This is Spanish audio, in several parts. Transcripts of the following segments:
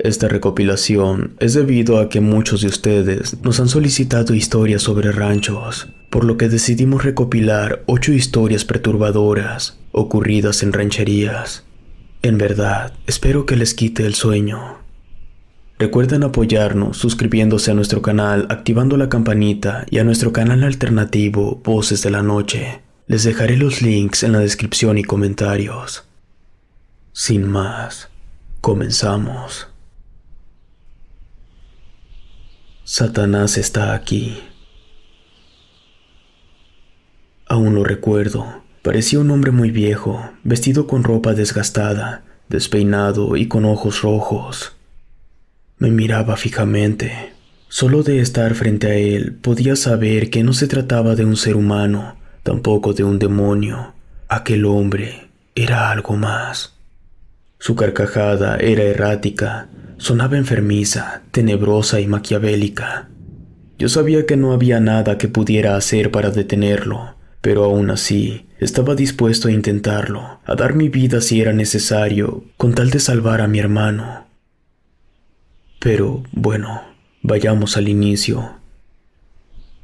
Esta recopilación es debido a que muchos de ustedes nos han solicitado historias sobre ranchos, por lo que decidimos recopilar 8 historias perturbadoras ocurridas en rancherías. En verdad, espero que les quite el sueño. Recuerden apoyarnos suscribiéndose a nuestro canal, activando la campanita y a nuestro canal alternativo Voces de la Noche. Les dejaré los links en la descripción y comentarios. Sin más, comenzamos. Satanás está aquí. Aún lo recuerdo. Parecía un hombre muy viejo, vestido con ropa desgastada, despeinado y con ojos rojos. Me miraba fijamente. Solo de estar frente a él podía saber que no se trataba de un ser humano, tampoco de un demonio. Aquel hombre era algo más. Su carcajada era errática, sonaba enfermiza, tenebrosa y maquiavélica. Yo sabía que no había nada que pudiera hacer para detenerlo, pero aún así estaba dispuesto a intentarlo, a dar mi vida si era necesario, con tal de salvar a mi hermano. Pero, bueno, vayamos al inicio.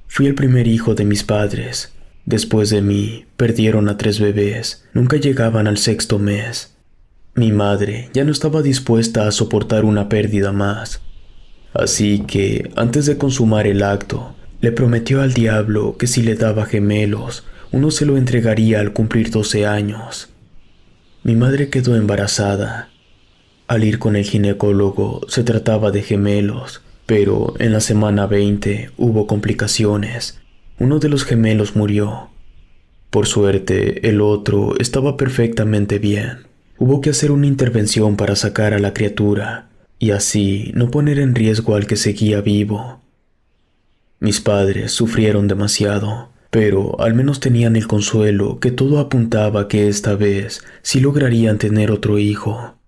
Fui el primer hijo de mis padres. Después de mí, perdieron a 3 bebés. Nunca llegaban al 6º mes. Mi madre ya no estaba dispuesta a soportar una pérdida más. Así que, antes de consumar el acto, le prometió al diablo que si le daba gemelos, uno se lo entregaría al cumplir 12 años. Mi madre quedó embarazada. Al ir con el ginecólogo se trataba de gemelos, pero en la semana 20 hubo complicaciones. Uno de los gemelos murió. Por suerte, el otro estaba perfectamente bien. Hubo que hacer una intervención para sacar a la criatura, y así no poner en riesgo al que seguía vivo. Mis padres sufrieron demasiado, pero al menos tenían el consuelo que todo apuntaba que esta vez sí lograrían tener otro hijo.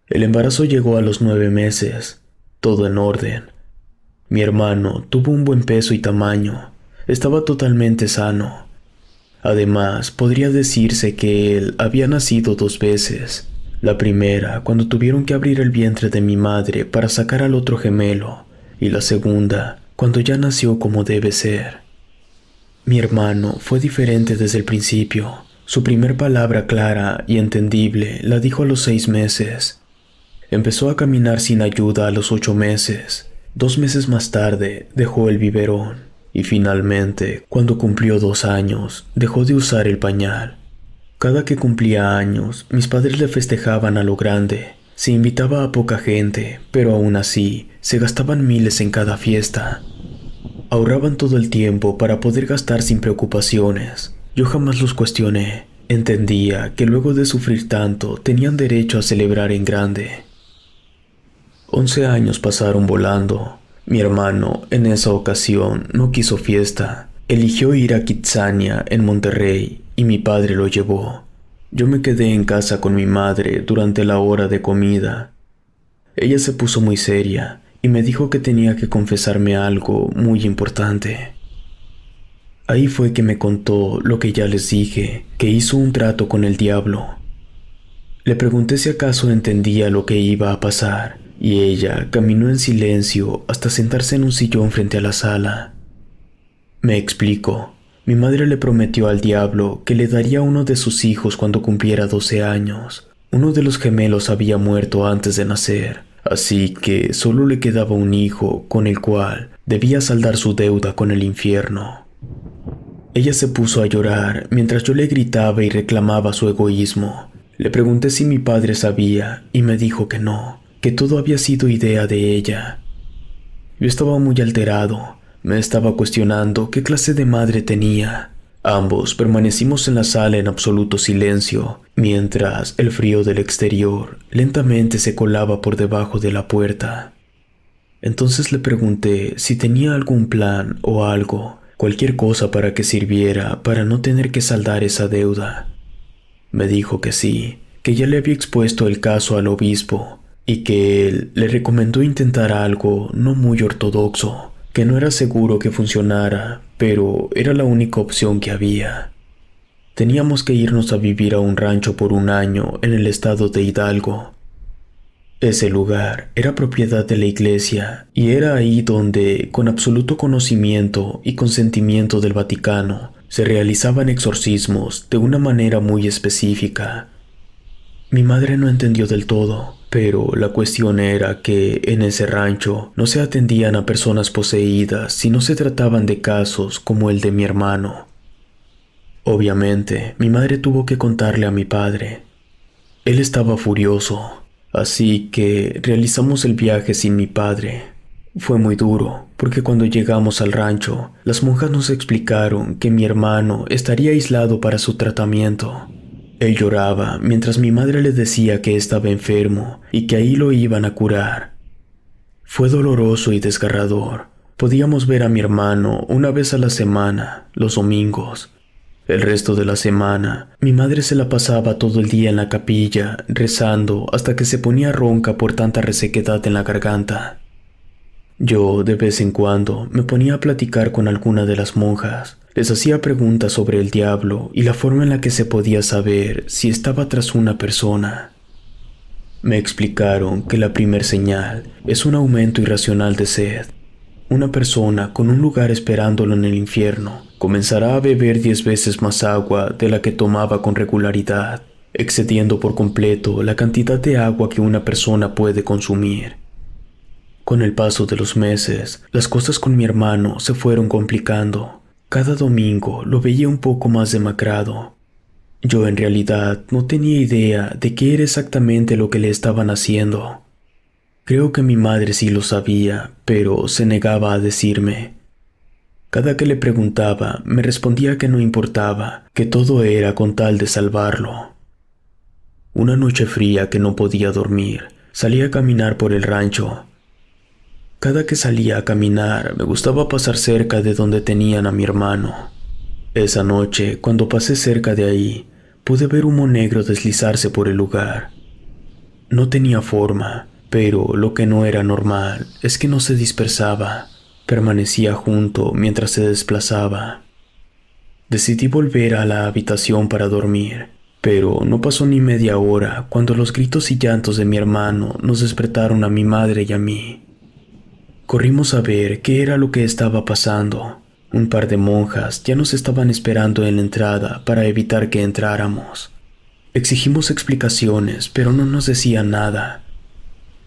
El embarazo llegó a los 9 meses, todo en orden. Mi hermano tuvo un buen peso y tamaño, estaba totalmente sano. Además, podría decirse que él había nacido 2 veces. La primera, cuando tuvieron que abrir el vientre de mi madre para sacar al otro gemelo, y la segunda, cuando ya nació como debe ser. Mi hermano fue diferente desde el principio. Su primer palabra clara y entendible la dijo a los 6 meses. Empezó a caminar sin ayuda a los 8 meses. 2 meses más tarde dejó el biberón. Y finalmente, cuando cumplió 2 años, dejó de usar el pañal. Cada que cumplía años, mis padres le festejaban a lo grande. Se invitaba a poca gente, pero aún así, se gastaban miles en cada fiesta. Ahorraban todo el tiempo para poder gastar sin preocupaciones. Yo jamás los cuestioné. Entendía que luego de sufrir tanto, tenían derecho a celebrar en grande. 11 años pasaron volando. Mi hermano, en esa ocasión, no quiso fiesta. Eligió ir a Kitsania, en Monterrey, y mi padre lo llevó. Yo me quedé en casa con mi madre durante la hora de comida. Ella se puso muy seria y me dijo que tenía que confesarme algo muy importante. Ahí fue que me contó lo que ya les dije, que hizo un trato con el diablo. Le pregunté si acaso entendía lo que iba a pasar. Y ella caminó en silencio hasta sentarse en un sillón frente a la sala. Me explico. Mi madre le prometió al diablo que le daría uno de sus hijos cuando cumpliera 12 años. Uno de los gemelos había muerto antes de nacer, así que solo le quedaba un hijo con el cual debía saldar su deuda con el infierno. Ella se puso a llorar mientras yo le gritaba y reclamaba su egoísmo. Le pregunté si mi padre sabía y me dijo que no, que todo había sido idea de ella. Yo estaba muy alterado, me estaba cuestionando qué clase de madre tenía. Ambos permanecimos en la sala en absoluto silencio, mientras el frío del exterior lentamente se colaba por debajo de la puerta. Entonces le pregunté si tenía algún plan o algo, cualquier cosa para que sirviera para no tener que saldar esa deuda. Me dijo que sí, que ya le había expuesto el caso al obispo, y que él le recomendó intentar algo no muy ortodoxo, que no era seguro que funcionara, pero era la única opción que había. Teníamos que irnos a vivir a un rancho por un año en el estado de Hidalgo. Ese lugar era propiedad de la iglesia y era ahí donde, con absoluto conocimiento y consentimiento del Vaticano, se realizaban exorcismos de una manera muy específica. Mi madre no entendió del todo, pero la cuestión era que en ese rancho no se atendían a personas poseídas si no se trataban de casos como el de mi hermano. Obviamente, mi madre tuvo que contarle a mi padre. Él estaba furioso, así que realizamos el viaje sin mi padre. Fue muy duro, porque cuando llegamos al rancho, las monjas nos explicaron que mi hermano estaría aislado para su tratamiento. Él lloraba mientras mi madre le decía que estaba enfermo y que ahí lo iban a curar. Fue doloroso y desgarrador. Podíamos ver a mi hermano una vez a la semana, los domingos. El resto de la semana, mi madre se la pasaba todo el día en la capilla, rezando hasta que se ponía ronca por tanta resequedad en la garganta. Yo, de vez en cuando, me ponía a platicar con alguna de las monjas. Les hacía preguntas sobre el diablo y la forma en la que se podía saber si estaba tras una persona. Me explicaron que la primer señal es un aumento irracional de sed. Una persona con un lugar esperándolo en el infierno comenzará a beber 10 veces más agua de la que tomaba con regularidad, excediendo por completo la cantidad de agua que una persona puede consumir. Con el paso de los meses, las cosas con mi hermano se fueron complicando. Cada domingo lo veía un poco más demacrado. Yo en realidad no tenía idea de qué era exactamente lo que le estaban haciendo. Creo que mi madre sí lo sabía, pero se negaba a decirme. Cada que le preguntaba, me respondía que no importaba, que todo era con tal de salvarlo. Una noche fría que no podía dormir, salí a caminar por el rancho. Cada que salía a caminar, me gustaba pasar cerca de donde tenían a mi hermano. Esa noche, cuando pasé cerca de ahí, pude ver humo negro deslizarse por el lugar. No tenía forma, pero lo que no era normal es que no se dispersaba, permanecía junto mientras se desplazaba. Decidí volver a la habitación para dormir, pero no pasó ni media hora cuando los gritos y llantos de mi hermano nos despertaron a mi madre y a mí. Corrimos a ver qué era lo que estaba pasando. Un par de monjas ya nos estaban esperando en la entrada para evitar que entráramos. Exigimos explicaciones, pero no nos decían nada.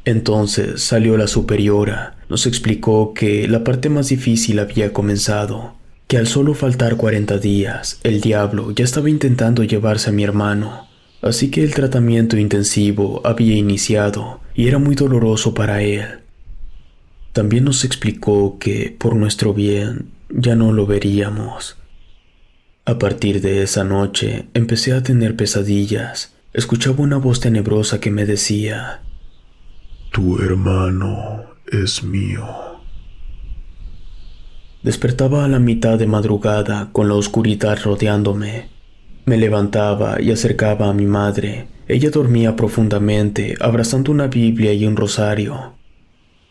Entonces salió la superiora, nos explicó que la parte más difícil había comenzado, que al solo faltar 40 días, el diablo ya estaba intentando llevarse a mi hermano, así que el tratamiento intensivo había iniciado y era muy doloroso para él. También nos explicó que, por nuestro bien, ya no lo veríamos. A partir de esa noche, empecé a tener pesadillas. Escuchaba una voz tenebrosa que me decía: «Tu hermano es mío». Despertaba a la mitad de madrugada con la oscuridad rodeándome. Me levantaba y acercaba a mi madre. Ella dormía profundamente, abrazando una Biblia y un rosario.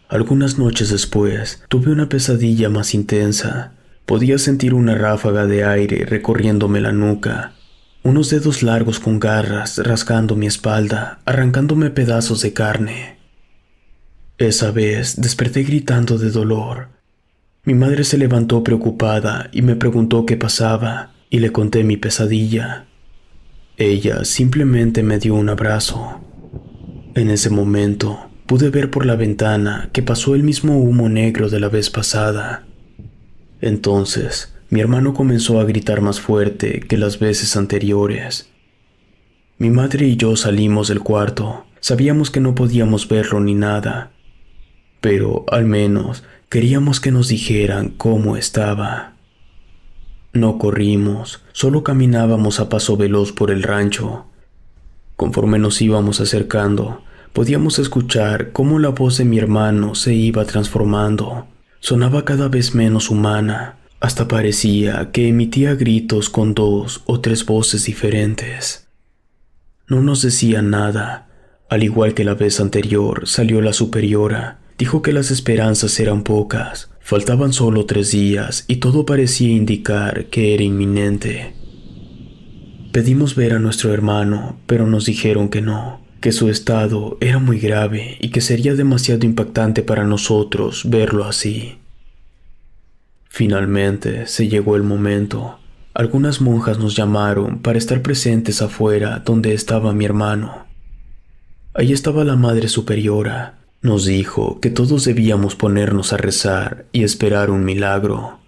Algunas noches después, tuve una pesadilla más intensa. Podía sentir una ráfaga de aire recorriéndome la nuca, unos dedos largos con garras rasgando mi espalda, arrancándome pedazos de carne. Esa vez desperté gritando de dolor. Mi madre se levantó preocupada y me preguntó qué pasaba, y le conté mi pesadilla. Ella simplemente me dio un abrazo. En ese momento, pude ver por la ventana que pasó el mismo humo negro de la vez pasada. Entonces, mi hermano comenzó a gritar más fuerte que las veces anteriores. Mi madre y yo salimos del cuarto. Sabíamos que no podíamos verlo ni nada, pero al menos queríamos que nos dijeran cómo estaba. No corrimos, solo caminábamos a paso veloz por el rancho. Conforme nos íbamos acercando, podíamos escuchar cómo la voz de mi hermano se iba transformando. Sonaba cada vez menos humana, hasta parecía que emitía gritos con 2 o 3 voces diferentes. No nos decía nada. Al igual que la vez anterior, salió la superiora. Dijo que las esperanzas eran pocas. Faltaban solo 3 días y todo parecía indicar que era inminente. Pedimos ver a nuestro hermano, pero nos dijeron que no, que su estado era muy grave y que sería demasiado impactante para nosotros verlo así. Finalmente se llegó el momento. Algunas monjas nos llamaron para estar presentes afuera donde estaba mi hermano. Ahí estaba la Madre Superiora. Nos dijo que todos debíamos ponernos a rezar y esperar un milagro.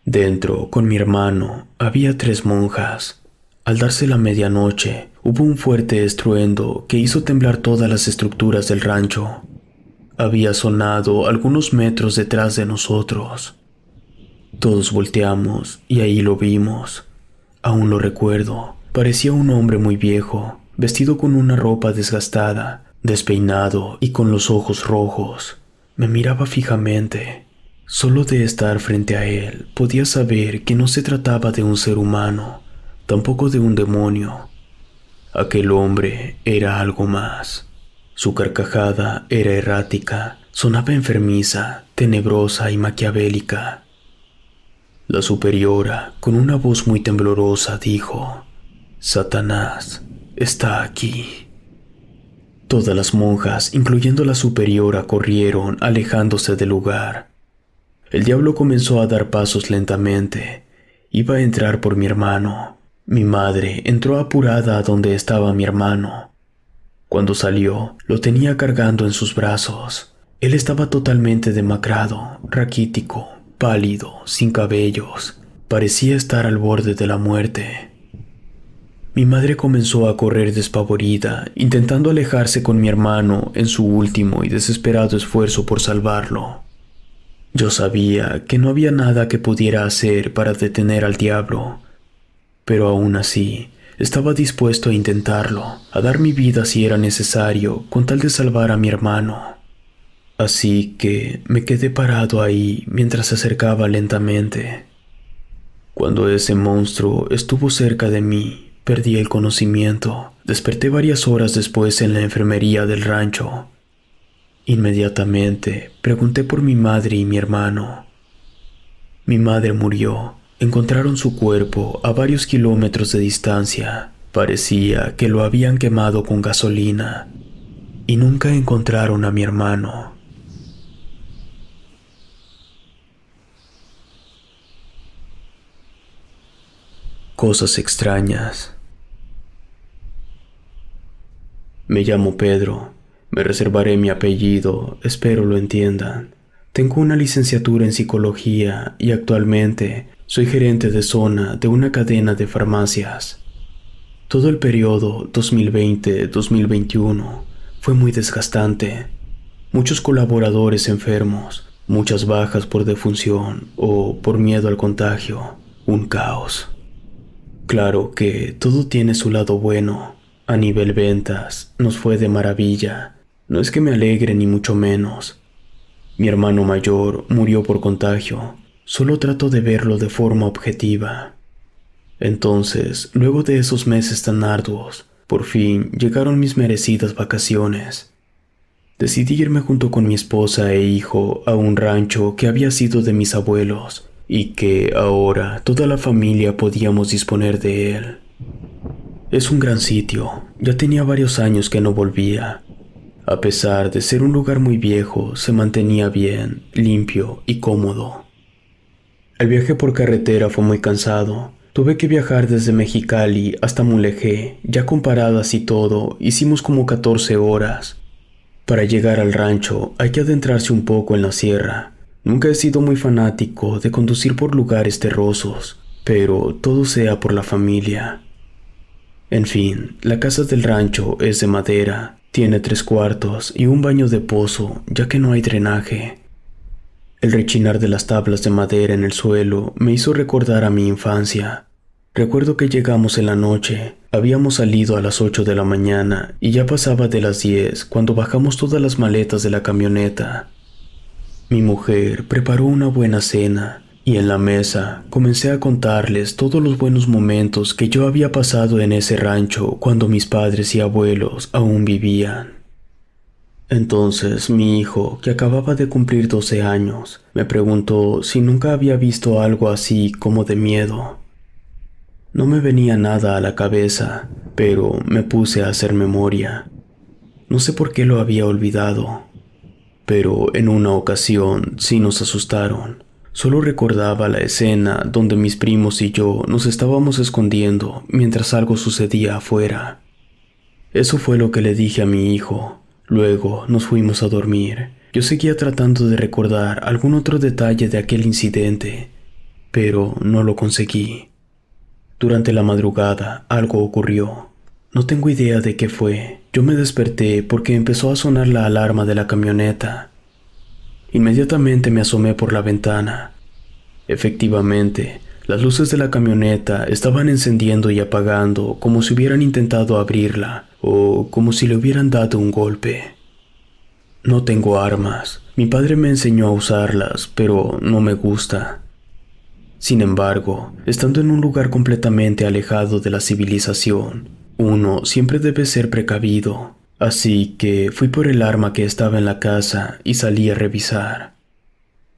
Dentro, con mi hermano, había 3 monjas. Al darse la medianoche, hubo un fuerte estruendo que hizo temblar todas las estructuras del rancho. Había sonado algunos metros detrás de nosotros. Todos volteamos y ahí lo vimos. Aún lo recuerdo. Parecía un hombre muy viejo, vestido con una ropa desgastada, despeinado y con los ojos rojos. Me miraba fijamente. Solo de estar frente a él podía saber que no se trataba de un ser humano, tampoco de un demonio. Aquel hombre era algo más. Su carcajada era errática, sonaba enfermiza, tenebrosa y maquiavélica. La superiora, con una voz muy temblorosa, dijo: «Satanás está aquí». Todas las monjas, incluyendo la superiora, corrieron, alejándose del lugar. El diablo comenzó a dar pasos lentamente. Iba a entrar por mi hermano. Mi madre entró apurada a donde estaba mi hermano. Cuando salió, lo tenía cargando en sus brazos. Él estaba totalmente demacrado, raquítico, pálido, sin cabellos. Parecía estar al borde de la muerte. Mi madre comenzó a correr despavorida, intentando alejarse con mi hermano en su último y desesperado esfuerzo por salvarlo. Yo sabía que no había nada que pudiera hacer para detener al diablo, pero aún así estaba dispuesto a intentarlo, a dar mi vida si era necesario, con tal de salvar a mi hermano. Así que me quedé parado ahí mientras se acercaba lentamente. Cuando ese monstruo estuvo cerca de mí, perdí el conocimiento. Desperté varias horas después en la enfermería del rancho. Inmediatamente pregunté por mi madre y mi hermano. Mi madre murió. Encontraron su cuerpo a varios kilómetros de distancia. Parecía que lo habían quemado con gasolina. Y nunca encontraron a mi hermano. Cosas extrañas. Me llamo Pedro. Me reservaré mi apellido, espero lo entiendan. Tengo una licenciatura en psicología y actualmente soy gerente de zona de una cadena de farmacias. Todo el periodo 2020-2021 fue muy desgastante. Muchos colaboradores enfermos, muchas bajas por defunción o por miedo al contagio. Un caos. Claro que todo tiene su lado bueno. A nivel ventas, nos fue de maravilla. No es que me alegre ni mucho menos. Mi hermano mayor murió por contagio. Solo trato de verlo de forma objetiva. Entonces, luego de esos meses tan arduos, por fin llegaron mis merecidas vacaciones. Decidí irme junto con mi esposa e hijo a un rancho que había sido de mis abuelos y que ahora toda la familia podíamos disponer de él. Es un gran sitio. Ya tenía varios años que no volvía. A pesar de ser un lugar muy viejo, se mantenía bien, limpio y cómodo. El viaje por carretera fue muy cansado. Tuve que viajar desde Mexicali hasta Mulegé. Ya comparadas y todo, hicimos como 14 horas. Para llegar al rancho hay que adentrarse un poco en la sierra. Nunca he sido muy fanático de conducir por lugares terrosos, pero todo sea por la familia. En fin, la casa del rancho es de madera. Tiene 3 cuartos y un baño de pozo, ya que no hay drenaje. El rechinar de las tablas de madera en el suelo me hizo recordar a mi infancia. Recuerdo que llegamos en la noche, habíamos salido a las 8 de la mañana y ya pasaba de las 10 cuando bajamos todas las maletas de la camioneta. Mi mujer preparó una buena cena y en la mesa comencé a contarles todos los buenos momentos que yo había pasado en ese rancho cuando mis padres y abuelos aún vivían. Entonces mi hijo, que acababa de cumplir 12 años, me preguntó si nunca había visto algo así como de miedo. No me venía nada a la cabeza, pero me puse a hacer memoria. No sé por qué lo había olvidado, pero en una ocasión sí nos asustaron. Solo recordaba la escena donde mis primos y yo nos estábamos escondiendo mientras algo sucedía afuera. Eso fue lo que le dije a mi hijo. Luego nos fuimos a dormir. Yo seguía tratando de recordar algún otro detalle de aquel incidente, pero no lo conseguí. Durante la madrugada algo ocurrió. No tengo idea de qué fue. Yo me desperté porque empezó a sonar la alarma de la camioneta. Inmediatamente me asomé por la ventana. Efectivamente, las luces de la camioneta estaban encendiendo y apagando como si hubieran intentado abrirla o como si le hubieran dado un golpe. No tengo armas. Mi padre me enseñó a usarlas, pero no me gusta. Sin embargo, estando en un lugar completamente alejado de la civilización, uno siempre debe ser precavido. Así que fui por el arma que estaba en la casa y salí a revisar.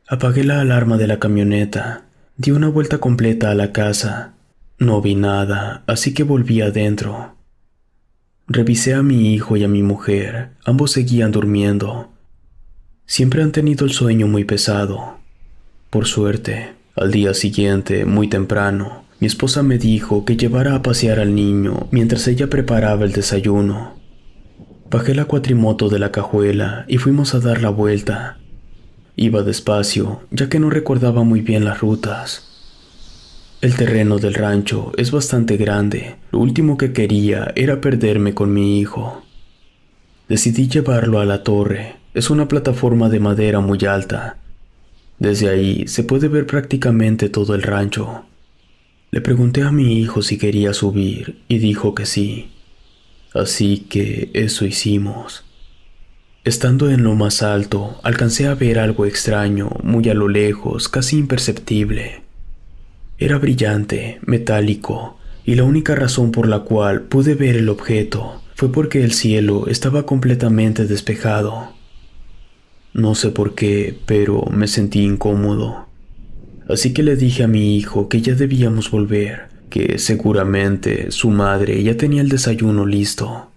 Apagué la alarma de la camioneta, di una vuelta completa a la casa. No vi nada, así que volví adentro. Revisé a mi hijo y a mi mujer, ambos seguían durmiendo. Siempre han tenido el sueño muy pesado. Por suerte, al día siguiente, muy temprano, mi esposa me dijo que llevara a pasear al niño mientras ella preparaba el desayuno. Bajé la cuatrimoto de la cajuela y fuimos a dar la vuelta. Iba despacio, ya que no recordaba muy bien las rutas. El terreno del rancho es bastante grande. Lo último que quería era perderme con mi hijo. Decidí llevarlo a la torre. Es una plataforma de madera muy alta. Desde ahí se puede ver prácticamente todo el rancho. Le pregunté a mi hijo si quería subir y dijo que sí. Así que eso hicimos. Estando en lo más alto, alcancé a ver algo extraño, muy a lo lejos, casi imperceptible. Era brillante, metálico, y la única razón por la cual pude ver el objeto fue porque el cielo estaba completamente despejado. No sé por qué, pero me sentí incómodo. Así que le dije a mi hijo que ya debíamos volver, que seguramente su madre ya tenía el desayuno listo.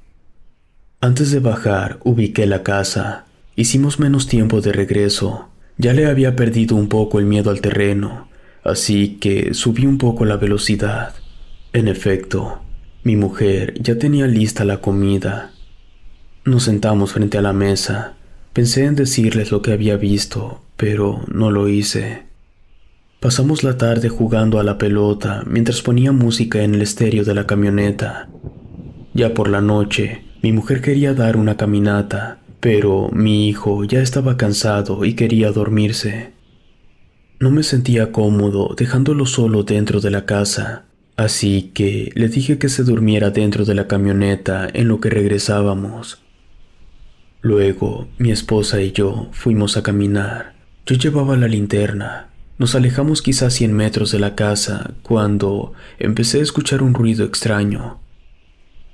Antes de bajar, ubiqué la casa. Hicimos menos tiempo de regreso. Ya le había perdido un poco el miedo al terreno, así que subí un poco la velocidad. En efecto, mi mujer ya tenía lista la comida. Nos sentamos frente a la mesa. Pensé en decirles lo que había visto, pero no lo hice. Pasamos la tarde jugando a la pelota mientras ponía música en el estéreo de la camioneta. Ya por la noche, mi mujer quería dar una caminata, pero mi hijo ya estaba cansado y quería dormirse. No me sentía cómodo dejándolo solo dentro de la casa, así que le dije que se durmiera dentro de la camioneta en lo que regresábamos. Luego, mi esposa y yo fuimos a caminar. Yo llevaba la linterna. Nos alejamos quizás 100 metros de la casa cuando empecé a escuchar un ruido extraño.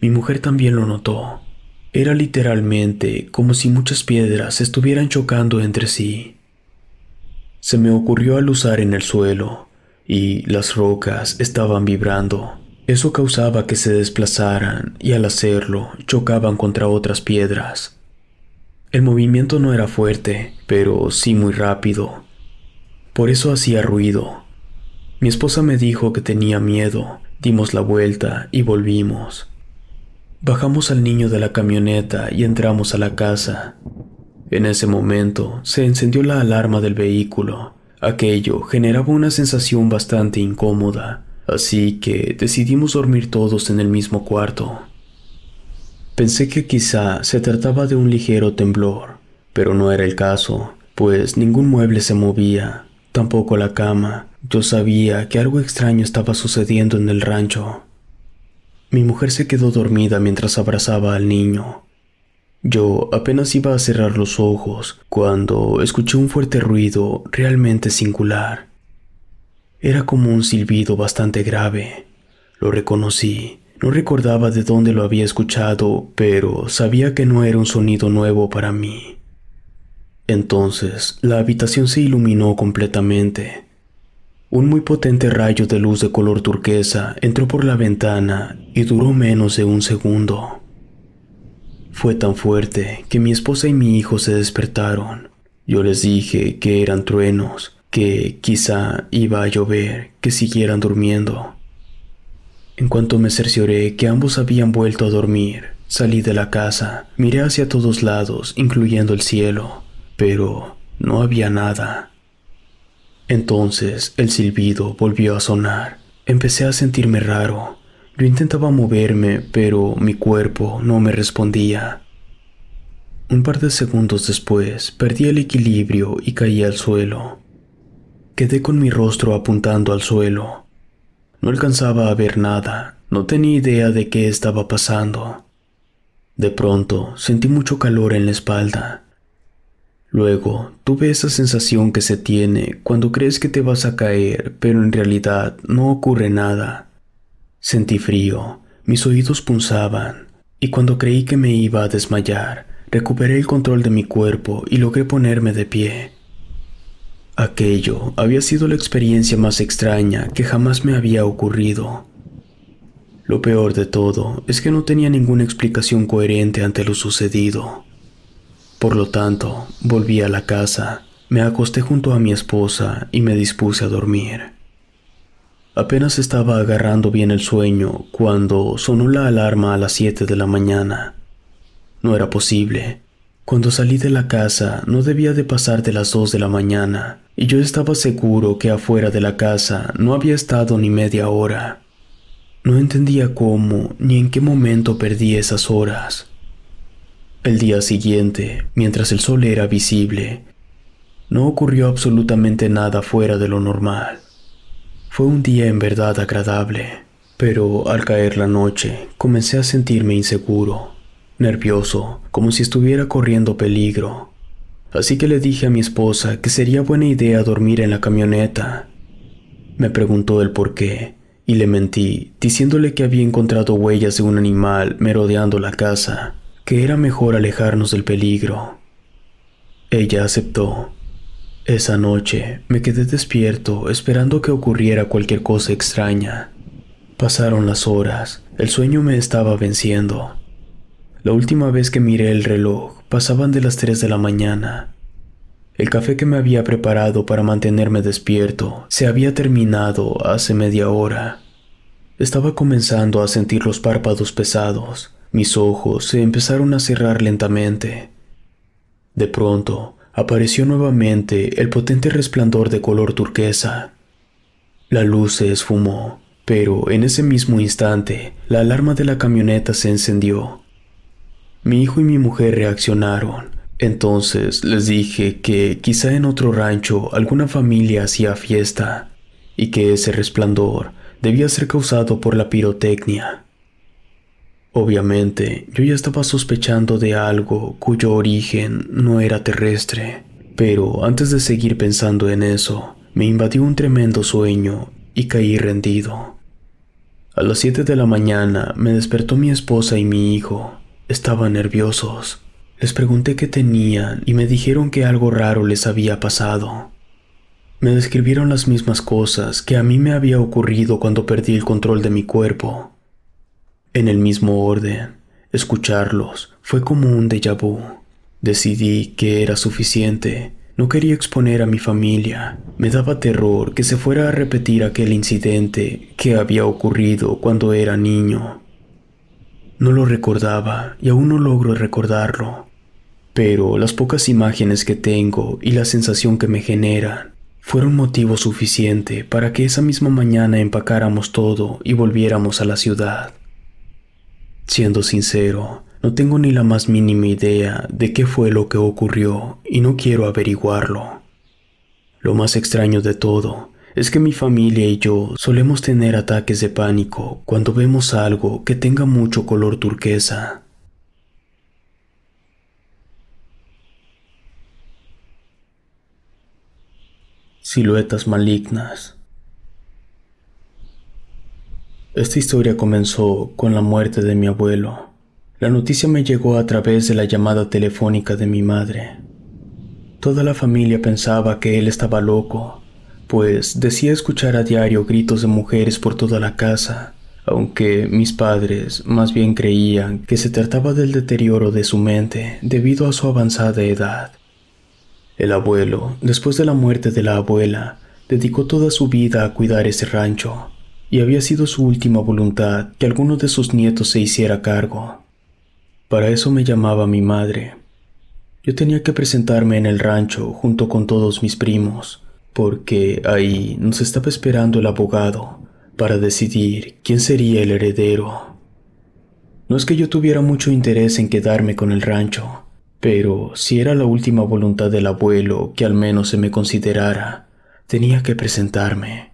Mi mujer también lo notó. Era literalmente como si muchas piedras estuvieran chocando entre sí. Se me ocurrió aluzar en el suelo y las rocas estaban vibrando. Eso causaba que se desplazaran y al hacerlo chocaban contra otras piedras. El movimiento no era fuerte, pero sí muy rápido. Por eso hacía ruido. Mi esposa me dijo que tenía miedo. Dimos la vuelta y volvimos. Bajamos al niño de la camioneta y entramos a la casa. En ese momento se encendió la alarma del vehículo. Aquello generaba una sensación bastante incómoda, así que decidimos dormir todos en el mismo cuarto. Pensé que quizá se trataba de un ligero temblor, pero no era el caso, pues ningún mueble se movía, tampoco la cama. Yo sabía que algo extraño estaba sucediendo en el rancho. Mi mujer se quedó dormida mientras abrazaba al niño. Yo apenas iba a cerrar los ojos cuando escuché un fuerte ruido realmente singular. Era como un silbido bastante grave. Lo reconocí. No recordaba de dónde lo había escuchado, pero sabía que no era un sonido nuevo para mí. Entonces, la habitación se iluminó completamente. Un muy potente rayo de luz de color turquesa entró por la ventana y duró menos de un segundo. Fue tan fuerte que mi esposa y mi hijo se despertaron. Yo les dije que eran truenos, que quizá iba a llover, que siguieran durmiendo. En cuanto me cercioré que ambos habían vuelto a dormir, salí de la casa, miré hacia todos lados, incluyendo el cielo, pero no había nada. Entonces el silbido volvió a sonar. Empecé a sentirme raro. Yo intentaba moverme, pero mi cuerpo no me respondía. Un par de segundos después, perdí el equilibrio y caí al suelo. Quedé con mi rostro apuntando al suelo. No alcanzaba a ver nada, no tenía idea de qué estaba pasando. De pronto, sentí mucho calor en la espalda. Luego, tuve esa sensación que se tiene cuando crees que te vas a caer, pero en realidad no ocurre nada. Sentí frío, mis oídos punzaban, y cuando creí que me iba a desmayar, recuperé el control de mi cuerpo y logré ponerme de pie. Aquello había sido la experiencia más extraña que jamás me había ocurrido. Lo peor de todo es que no tenía ninguna explicación coherente ante lo sucedido. Por lo tanto, volví a la casa, me acosté junto a mi esposa y me dispuse a dormir. Apenas estaba agarrando bien el sueño cuando sonó la alarma a las 7 de la mañana. No era posible. Cuando salí de la casa no debía de pasar de las 2 de la mañana y yo estaba seguro que afuera de la casa no había estado ni media hora. No entendía cómo ni en qué momento perdí esas horas. El día siguiente, mientras el sol era visible, no ocurrió absolutamente nada fuera de lo normal. Fue un día en verdad agradable, pero al caer la noche comencé a sentirme inseguro, nervioso, como si estuviera corriendo peligro. Así que le dije a mi esposa que sería buena idea dormir en la camioneta. Me preguntó el por qué, y le mentí, diciéndole que había encontrado huellas de un animal merodeando la casa, que era mejor alejarnos del peligro. Ella aceptó. Esa noche me quedé despierto esperando que ocurriera cualquier cosa extraña. Pasaron las horas, el sueño me estaba venciendo. La última vez que miré el reloj, pasaban de las 3 de la mañana. El café que me había preparado para mantenerme despierto se había terminado hace media hora. Estaba comenzando a sentir los párpados pesados. Mis ojos se empezaron a cerrar lentamente. De pronto, apareció nuevamente el potente resplandor de color turquesa. La luz se esfumó, pero en ese mismo instante, la alarma de la camioneta se encendió. Mi hijo y mi mujer reaccionaron. Entonces les dije que quizá en otro rancho alguna familia hacía fiesta y que ese resplandor debía ser causado por la pirotecnia. Obviamente, yo ya estaba sospechando de algo cuyo origen no era terrestre, pero antes de seguir pensando en eso, me invadió un tremendo sueño y caí rendido. A las 7 de la mañana me despertó mi esposa y mi hijo. Estaban nerviosos. Les pregunté qué tenían y me dijeron que algo raro les había pasado. Me describieron las mismas cosas que a mí me había ocurrido cuando perdí el control de mi cuerpo. En el mismo orden, escucharlos fue como un déjà vu. Decidí que era suficiente. No quería exponer a mi familia. Me daba terror que se fuera a repetir aquel incidente que había ocurrido cuando era niño. No lo recordaba y aún no logro recordarlo. Pero las pocas imágenes que tengo y la sensación que me generan fueron motivo suficiente para que esa misma mañana empacáramos todo y volviéramos a la ciudad. Siendo sincero, no tengo ni la más mínima idea de qué fue lo que ocurrió y no quiero averiguarlo. Lo más extraño de todo es que mi familia y yo solemos tener ataques de pánico cuando vemos algo que tenga mucho color turquesa. Siluetas malignas. Esta historia comenzó con la muerte de mi abuelo. La noticia me llegó a través de la llamada telefónica de mi madre. Toda la familia pensaba que él estaba loco, pues decía escuchar a diario gritos de mujeres por toda la casa, aunque mis padres más bien creían que se trataba del deterioro de su mente debido a su avanzada edad. El abuelo, después de la muerte de la abuela, dedicó toda su vida a cuidar ese rancho, y había sido su última voluntad que alguno de sus nietos se hiciera cargo. Para eso me llamaba mi madre. Yo tenía que presentarme en el rancho junto con todos mis primos, porque ahí nos estaba esperando el abogado para decidir quién sería el heredero. No es que yo tuviera mucho interés en quedarme con el rancho, pero si era la última voluntad del abuelo que al menos se me considerara, tenía que presentarme.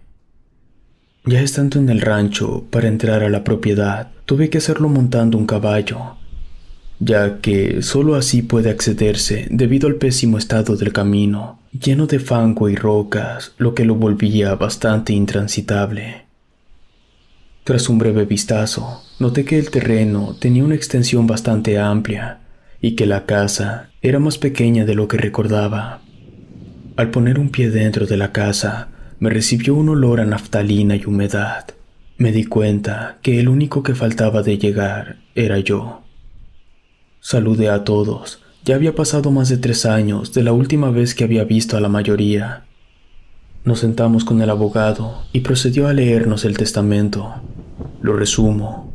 Ya estando en el rancho, para entrar a la propiedad, tuve que hacerlo montando un caballo, ya que solo así puede accederse debido al pésimo estado del camino, lleno de fango y rocas, lo que lo volvía bastante intransitable. Tras un breve vistazo, noté que el terreno tenía una extensión bastante amplia y que la casa era más pequeña de lo que recordaba. Al poner un pie dentro de la casa, me recibió un olor a naftalina y humedad. Me di cuenta que el único que faltaba de llegar era yo. Saludé a todos. Ya había pasado más de 3 años de la última vez que había visto a la mayoría. Nos sentamos con el abogado y procedió a leernos el testamento. Lo resumo.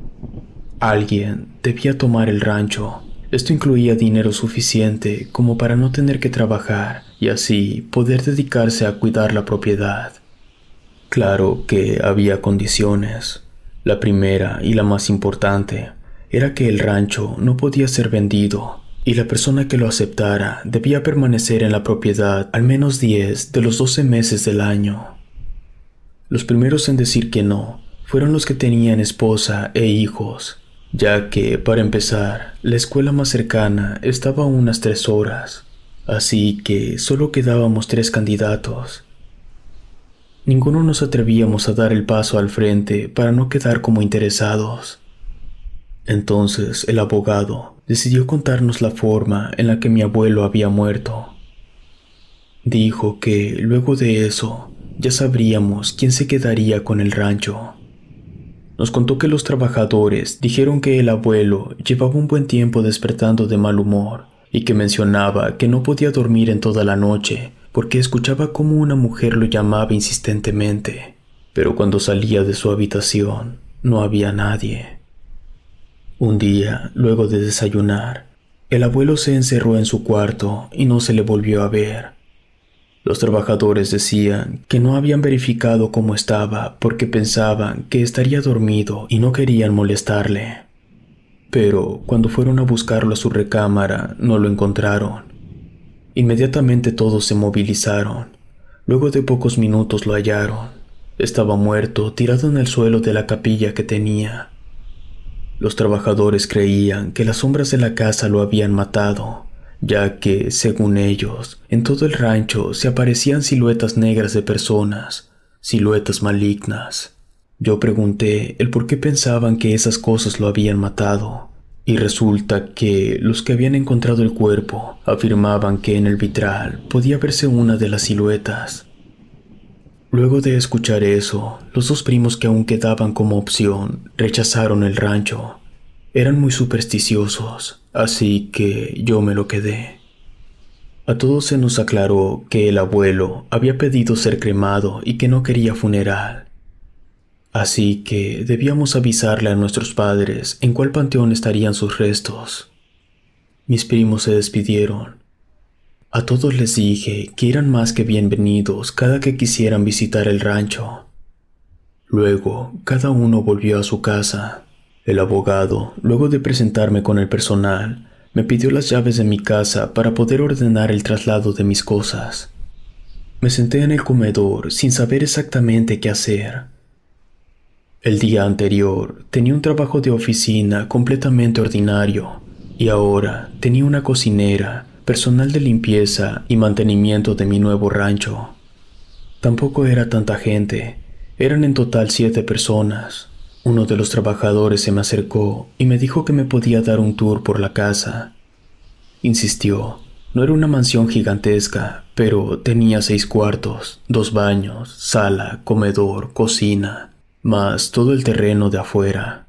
Alguien debía tomar el rancho. Esto incluía dinero suficiente como para no tener que trabajar y así poder dedicarse a cuidar la propiedad. Claro que había condiciones. La primera y la más importante era que el rancho no podía ser vendido y la persona que lo aceptara debía permanecer en la propiedad al menos 10 de los 12 meses del año. Los primeros en decir que no fueron los que tenían esposa e hijos, ya que, para empezar, la escuela más cercana estaba a unas 3 horas, así que solo quedábamos 3 candidatos. Ninguno nos atrevíamos a dar el paso al frente para no quedar como interesados. Entonces el abogado decidió contarnos la forma en la que mi abuelo había muerto. Dijo que luego de eso ya sabríamos quién se quedaría con el rancho. Nos contó que los trabajadores dijeron que el abuelo llevaba un buen tiempo despertando de mal humor y que mencionaba que no podía dormir en toda la noche porque escuchaba cómo una mujer lo llamaba insistentemente, pero cuando salía de su habitación no había nadie. Un día, luego de desayunar, el abuelo se encerró en su cuarto y no se le volvió a ver. Los trabajadores decían que no habían verificado cómo estaba porque pensaban que estaría dormido y no querían molestarle. Pero cuando fueron a buscarlo a su recámara, no lo encontraron. Inmediatamente todos se movilizaron. Luego de pocos minutos lo hallaron. Estaba muerto, tirado en el suelo de la capilla que tenía. Los trabajadores creían que las sombras de la casa lo habían matado, ya que, según ellos, en todo el rancho se aparecían siluetas negras de personas, siluetas malignas. Yo pregunté el por qué pensaban que esas cosas lo habían matado, y resulta que los que habían encontrado el cuerpo afirmaban que en el vitral podía verse una de las siluetas. Luego de escuchar eso, los 2 primos que aún quedaban como opción rechazaron el rancho. Eran muy supersticiosos, así que yo me lo quedé. A todos se nos aclaró que el abuelo había pedido ser cremado y que no quería funeral. Así que debíamos avisarle a nuestros padres en cuál panteón estarían sus restos. Mis primos se despidieron. A todos les dije que eran más que bienvenidos cada que quisieran visitar el rancho. Luego, cada uno volvió a su casa. El abogado, luego de presentarme con el personal, me pidió las llaves de mi casa para poder ordenar el traslado de mis cosas. Me senté en el comedor sin saber exactamente qué hacer. El día anterior tenía un trabajo de oficina completamente ordinario y ahora tenía una cocinera, personal de limpieza y mantenimiento de mi nuevo rancho. Tampoco era tanta gente, eran en total 7 personas. Uno de los trabajadores se me acercó y me dijo que me podía dar un tour por la casa. Insistió, no era una mansión gigantesca, pero tenía 6 cuartos, 2 baños, sala, comedor, cocina. más todo el terreno de afuera.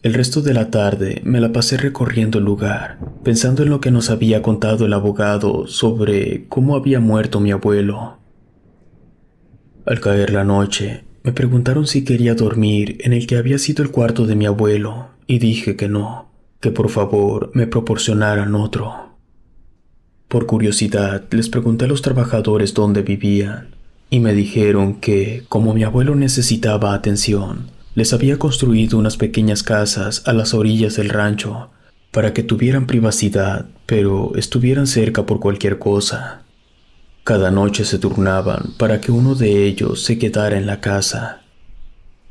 El resto de la tarde me la pasé recorriendo el lugar, pensando en lo que nos había contado el abogado sobre cómo había muerto mi abuelo. Al caer la noche, me preguntaron si quería dormir en el que había sido el cuarto de mi abuelo, y dije que no, que por favor me proporcionaran otro. Por curiosidad, les pregunté a los trabajadores dónde vivían, y me dijeron que, como mi abuelo necesitaba atención, les había construido unas pequeñas casas a las orillas del rancho, para que tuvieran privacidad, pero estuvieran cerca por cualquier cosa. Cada noche se turnaban para que uno de ellos se quedara en la casa.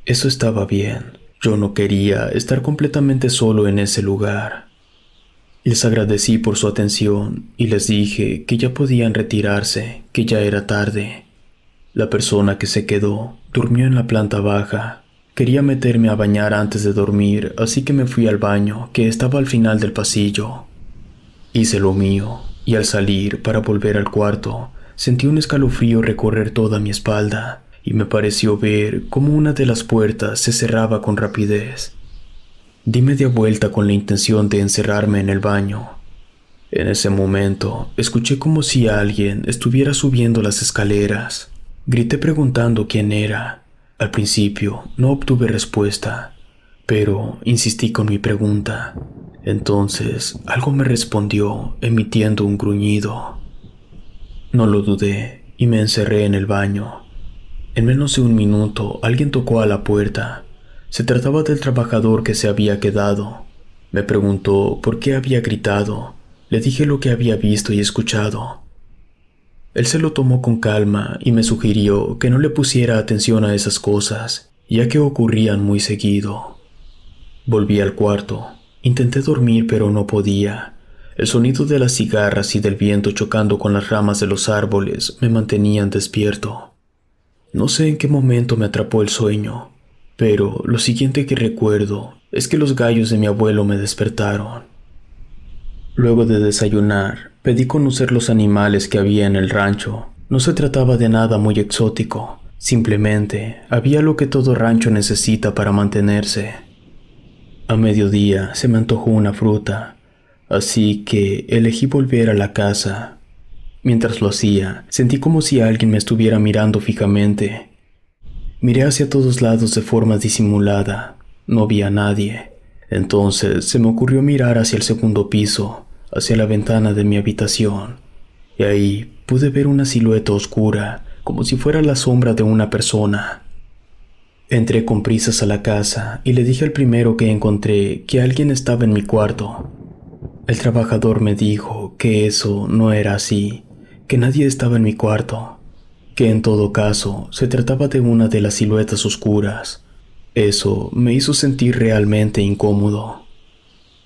Eso estaba bien. Yo no quería estar completamente solo en ese lugar. Les agradecí por su atención y les dije que ya podían retirarse, que ya era tarde. La persona que se quedó durmió en la planta baja. Quería meterme a bañar antes de dormir, así que me fui al baño, que estaba al final del pasillo. Hice lo mío, y al salir para volver al cuarto, sentí un escalofrío recorrer toda mi espalda, y me pareció ver cómo una de las puertas se cerraba con rapidez. Di media vuelta con la intención de encerrarme en el baño. En ese momento, escuché como si alguien estuviera subiendo las escaleras. Grité preguntando quién era. Al principio no obtuve respuesta, pero insistí con mi pregunta. Entonces algo me respondió emitiendo un gruñido. No lo dudé y me encerré en el baño. En menos de un minuto alguien tocó a la puerta. Se trataba del trabajador que se había quedado. Me preguntó por qué había gritado. Le dije lo que había visto y escuchado. Él se lo tomó con calma y me sugirió que no le pusiera atención a esas cosas, ya que ocurrían muy seguido. Volví al cuarto. Intenté dormir, pero no podía. El sonido de las cigarras y del viento chocando con las ramas de los árboles me mantenían despierto. No sé en qué momento me atrapó el sueño, pero lo siguiente que recuerdo es que los gallos de mi abuelo me despertaron. Luego de desayunar, pedí conocer los animales que había en el rancho. No se trataba de nada muy exótico, simplemente había lo que todo rancho necesita para mantenerse. A mediodía se me antojó una fruta, así que elegí volver a la casa. Mientras lo hacía, sentí como si alguien me estuviera mirando fijamente. Miré hacia todos lados de forma disimulada. No vi a nadie. Entonces se me ocurrió mirar hacia el segundo piso, hacia la ventana de mi habitación, y ahí pude ver una silueta oscura, como si fuera la sombra de una persona. Entré con prisas a la casa y le dije al primero que encontré que alguien estaba en mi cuarto. El trabajador me dijo que eso no era así, que nadie estaba en mi cuarto, que en todo caso se trataba de una de las siluetas oscuras. Eso me hizo sentir realmente incómodo.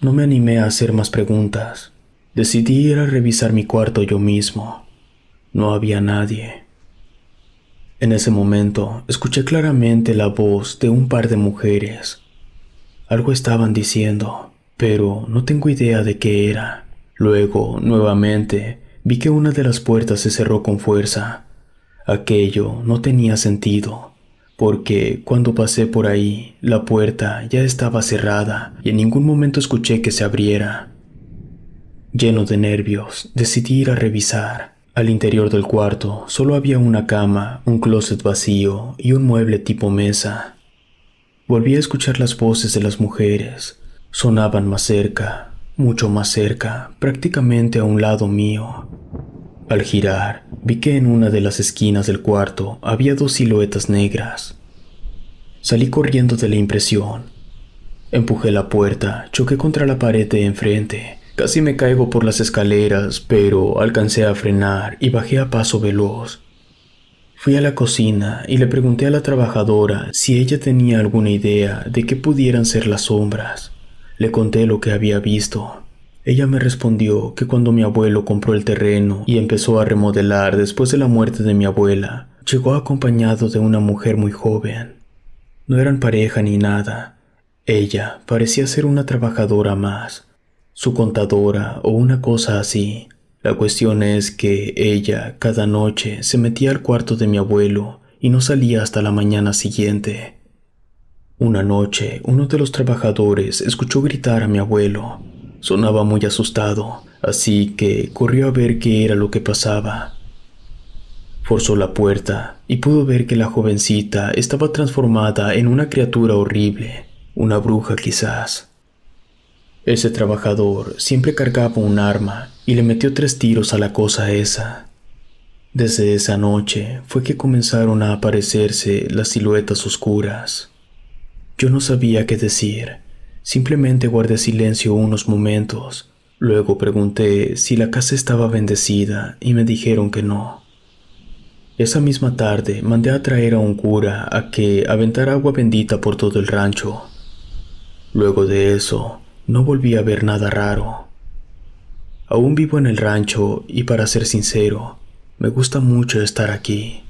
No me animé a hacer más preguntas. Decidí ir a revisar mi cuarto yo mismo. No había nadie. En ese momento, escuché claramente la voz de un par de mujeres. Algo estaban diciendo, pero no tengo idea de qué era. Luego, nuevamente, vi que una de las puertas se cerró con fuerza. Aquello no tenía sentido, porque cuando pasé por ahí, la puerta ya estaba cerrada y en ningún momento escuché que se abriera. Lleno de nervios, decidí ir a revisar. Al interior del cuarto solo había una cama, un closet vacío y un mueble tipo mesa. Volví a escuchar las voces de las mujeres. Sonaban más cerca, mucho más cerca, prácticamente a un lado mío. Al girar, vi que en una de las esquinas del cuarto había dos siluetas negras. Salí corriendo de la impresión. Empujé la puerta, choqué contra la pared de enfrente. Casi me caigo por las escaleras, pero alcancé a frenar y bajé a paso veloz. Fui a la cocina y le pregunté a la trabajadora si ella tenía alguna idea de qué pudieran ser las sombras. Le conté lo que había visto. Ella me respondió que cuando mi abuelo compró el terreno y empezó a remodelar después de la muerte de mi abuela, llegó acompañado de una mujer muy joven. No eran pareja ni nada. Ella parecía ser una trabajadora más, su contadora o una cosa así. La cuestión es que ella cada noche se metía al cuarto de mi abuelo y no salía hasta la mañana siguiente. Una noche, uno de los trabajadores escuchó gritar a mi abuelo. Sonaba muy asustado, así que corrió a ver qué era lo que pasaba. Forzó la puerta y pudo ver que la jovencita estaba transformada en una criatura horrible, una bruja quizás. Ese trabajador siempre cargaba un arma y le metió 3 tiros a la cosa esa. Desde esa noche fue que comenzaron a aparecerse las siluetas oscuras. Yo no sabía qué decir, simplemente guardé silencio unos momentos. Luego pregunté si la casa estaba bendecida y me dijeron que no. Esa misma tarde mandé a traer a un cura a que aventara agua bendita por todo el rancho. Luego de eso, no volví a ver nada raro. Aún vivo en el rancho y, para ser sincero, me gusta mucho estar aquí.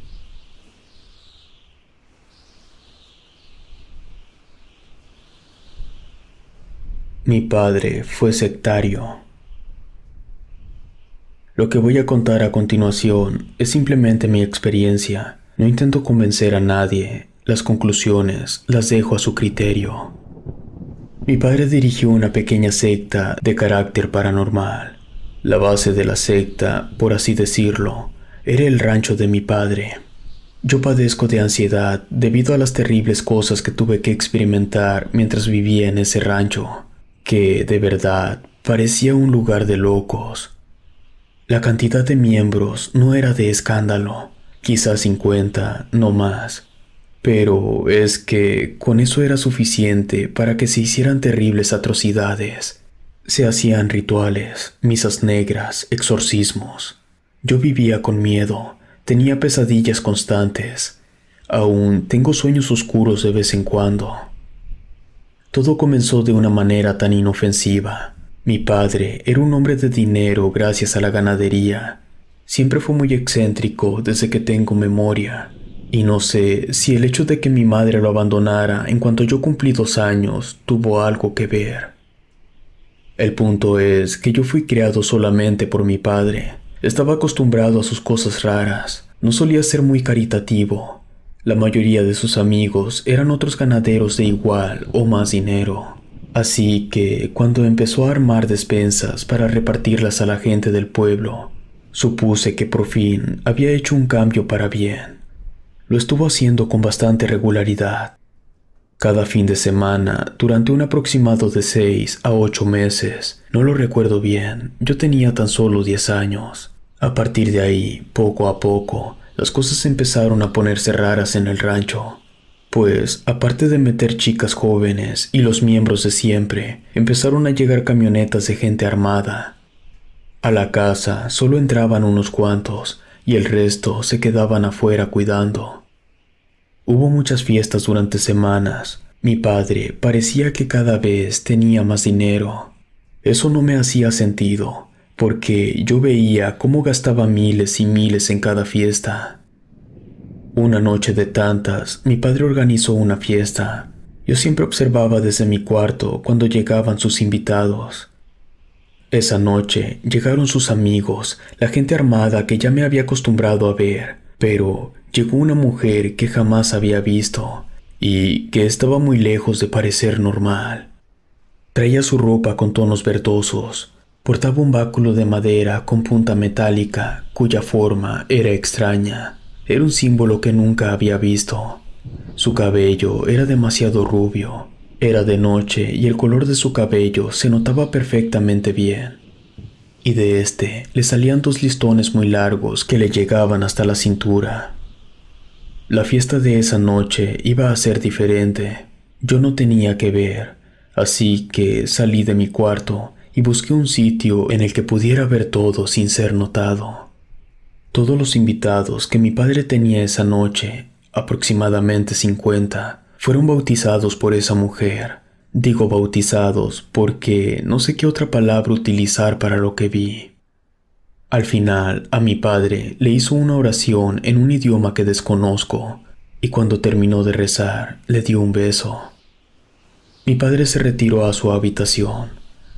Mi padre fue sectario. Lo que voy a contar a continuación es simplemente mi experiencia. No intento convencer a nadie. Las conclusiones las dejo a su criterio. Mi padre dirigió una pequeña secta de carácter paranormal. La base de la secta, por así decirlo, era el rancho de mi padre. Yo padezco de ansiedad debido a las terribles cosas que tuve que experimentar mientras vivía en ese rancho, que, de verdad, parecía un lugar de locos. La cantidad de miembros no era de escándalo, quizás 50, no más. Pero es que con eso era suficiente para que se hicieran terribles atrocidades. Se hacían rituales, misas negras, exorcismos. Yo vivía con miedo, tenía pesadillas constantes. Aún tengo sueños oscuros de vez en cuando. Todo comenzó de una manera tan inofensiva. Mi padre era un hombre de dinero gracias a la ganadería. Siempre fue muy excéntrico desde que tengo memoria. Y no sé si el hecho de que mi madre lo abandonara en cuanto yo cumplí 2 años tuvo algo que ver. El punto es que yo fui criado solamente por mi padre. Estaba acostumbrado a sus cosas raras. No solía ser muy caritativo. La mayoría de sus amigos eran otros ganaderos de igual o más dinero. Así que cuando empezó a armar despensas para repartirlas a la gente del pueblo, supuse que por fin había hecho un cambio para bien. Lo estuvo haciendo con bastante regularidad. Cada fin de semana, durante un aproximado de 6 a 8 meses, no lo recuerdo bien, yo tenía tan solo 10 años. A partir de ahí, poco a poco, las cosas empezaron a ponerse raras en el rancho. Pues, aparte de meter chicas jóvenes y los miembros de siempre, empezaron a llegar camionetas de gente armada. A la casa solo entraban unos cuantos y el resto se quedaban afuera cuidando. Hubo muchas fiestas durante semanas. Mi padre parecía que cada vez tenía más dinero. Eso no me hacía sentido, porque yo veía cómo gastaba miles y miles en cada fiesta. Una noche de tantas, mi padre organizó una fiesta. Yo siempre observaba desde mi cuarto cuando llegaban sus invitados. Esa noche llegaron sus amigos, la gente armada que ya me había acostumbrado a ver, pero llegó una mujer que jamás había visto y que estaba muy lejos de parecer normal. Traía su ropa con tonos verdosos, portaba un báculo de madera con punta metálica cuya forma era extraña. Era un símbolo que nunca había visto. Su cabello era demasiado rubio. Era de noche y el color de su cabello se notaba perfectamente bien. Y de este le salían 2 listones muy largos que le llegaban hasta la cintura. La fiesta de esa noche iba a ser diferente. Yo no tenía que ver, así que salí de mi cuarto y busqué un sitio en el que pudiera ver todo sin ser notado. Todos los invitados que mi padre tenía esa noche, aproximadamente 50, fueron bautizados por esa mujer. Digo bautizados porque no sé qué otra palabra utilizar para lo que vi. Al final, a mi padre le hizo una oración en un idioma que desconozco, y cuando terminó de rezar, le dio un beso. Mi padre se retiró a su habitación.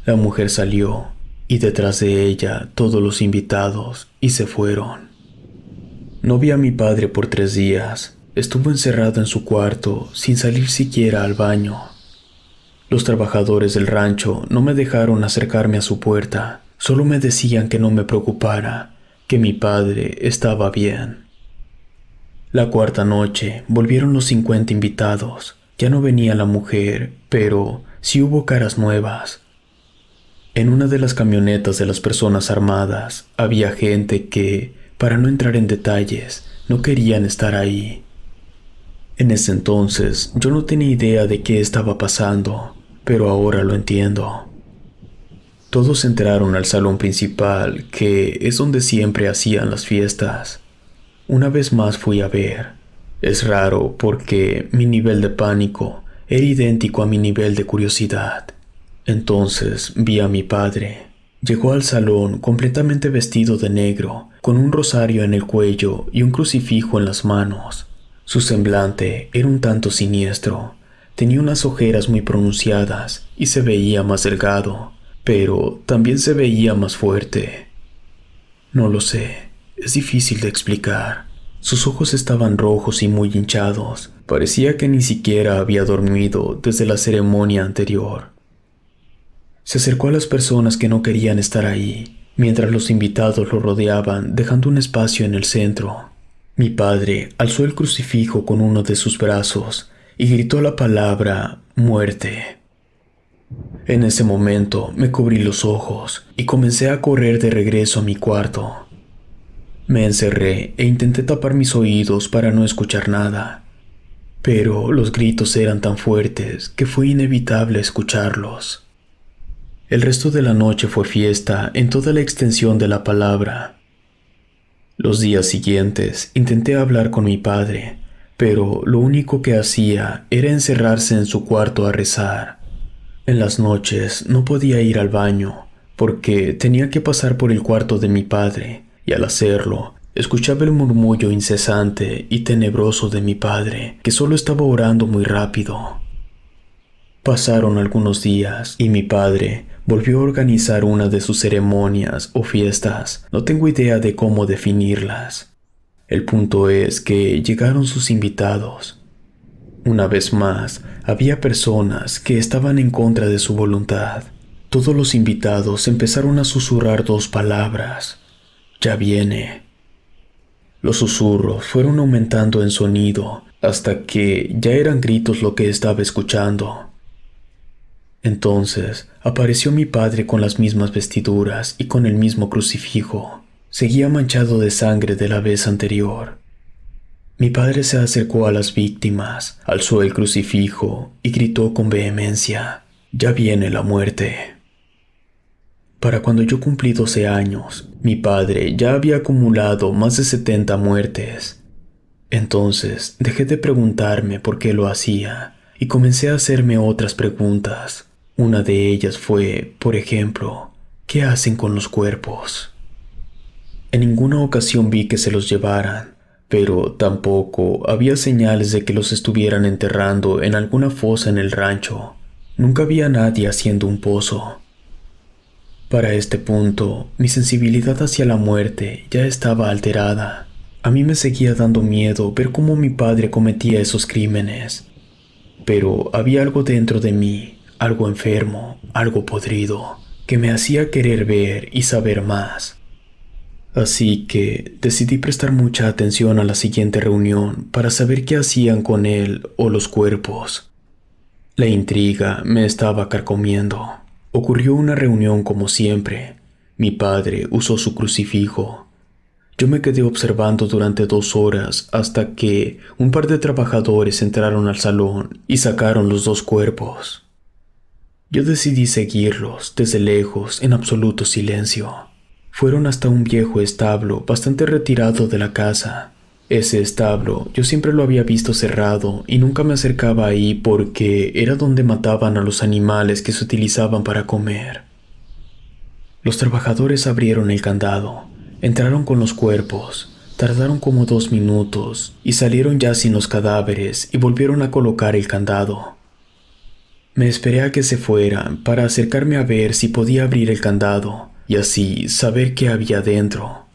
La mujer salió, y detrás de ella todos los invitados, y se fueron. No vi a mi padre por 3 días. estuvo encerrado en su cuarto sin salir siquiera al baño. Los trabajadores del rancho no me dejaron acercarme a su puerta, solo me decían que no me preocupara, que mi padre estaba bien. La cuarta noche volvieron los 50 invitados. Ya no venía la mujer, pero sí hubo caras nuevas. En una de las camionetas de las personas armadas había gente que, para no entrar en detalles, no querían estar ahí. En ese entonces yo no tenía idea de qué estaba pasando, pero ahora lo entiendo. Todos entraron al salón principal, que es donde siempre hacían las fiestas. Una vez más fui a ver. Es raro porque mi nivel de pánico era idéntico a mi nivel de curiosidad. Entonces vi a mi padre. Llegó al salón completamente vestido de negro, con un rosario en el cuello y un crucifijo en las manos. Su semblante era un tanto siniestro. Tenía unas ojeras muy pronunciadas y se veía más delgado, pero también se veía más fuerte. No lo sé, es difícil de explicar. Sus ojos estaban rojos y muy hinchados. Parecía que ni siquiera había dormido desde la ceremonia anterior. Se acercó a las personas que no querían estar ahí, mientras los invitados lo rodeaban, dejando un espacio en el centro. Mi padre alzó el crucifijo con uno de sus brazos y gritó la palabra muerte. En ese momento me cubrí los ojos y comencé a correr de regreso a mi cuarto. Me encerré e intenté tapar mis oídos para no escuchar nada, pero los gritos eran tan fuertes que fue inevitable escucharlos. El resto de la noche fue fiesta en toda la extensión de la palabra. Los días siguientes intenté hablar con mi padre, pero lo único que hacía era encerrarse en su cuarto a rezar. En las noches no podía ir al baño porque tenía que pasar por el cuarto de mi padre, y al hacerlo escuchaba el murmullo incesante y tenebroso de mi padre, que solo estaba orando muy rápido. Pasaron algunos días y mi padre volvió a organizar una de sus ceremonias o fiestas. No tengo idea de cómo definirlas. El punto es que llegaron sus invitados. Una vez más, había personas que estaban en contra de su voluntad. Todos los invitados empezaron a susurrar dos palabras: ya viene. Los susurros fueron aumentando en sonido hasta que ya eran gritos lo que estaba escuchando. Entonces apareció mi padre con las mismas vestiduras y con el mismo crucifijo. Seguía manchado de sangre de la vez anterior. Mi padre se acercó a las víctimas, alzó el crucifijo y gritó con vehemencia: ya viene la muerte. Para cuando yo cumplí 12 años, mi padre ya había acumulado más de 70 muertes. Entonces dejé de preguntarme por qué lo hacía y comencé a hacerme otras preguntas. Una de ellas fue, por ejemplo, ¿qué hacen con los cuerpos? En ninguna ocasión vi que se los llevaran, pero tampoco había señales de que los estuvieran enterrando en alguna fosa en el rancho. Nunca había nadie haciendo un pozo. Para este punto, mi sensibilidad hacia la muerte ya estaba alterada. A mí me seguía dando miedo ver cómo mi padre cometía esos crímenes. Pero había algo dentro de mí, algo enfermo, algo podrido, que me hacía querer ver y saber más. Así que decidí prestar mucha atención a la siguiente reunión para saber qué hacían con él o los cuerpos. La intriga me estaba carcomiendo. Ocurrió una reunión como siempre. Mi padre usó su crucifijo. Yo me quedé observando durante 2 horas hasta que un par de trabajadores entraron al salón y sacaron los 2 cuerpos. Yo decidí seguirlos desde lejos en absoluto silencio. Fueron hasta un viejo establo bastante retirado de la casa. Ese establo yo siempre lo había visto cerrado y nunca me acercaba ahí porque era donde mataban a los animales que se utilizaban para comer. Los trabajadores abrieron el candado, entraron con los cuerpos, tardaron como 2 minutos y salieron ya sin los cadáveres y volvieron a colocar el candado. Me esperé a que se fueran para acercarme a ver si podía abrir el candado y así saber qué había dentro.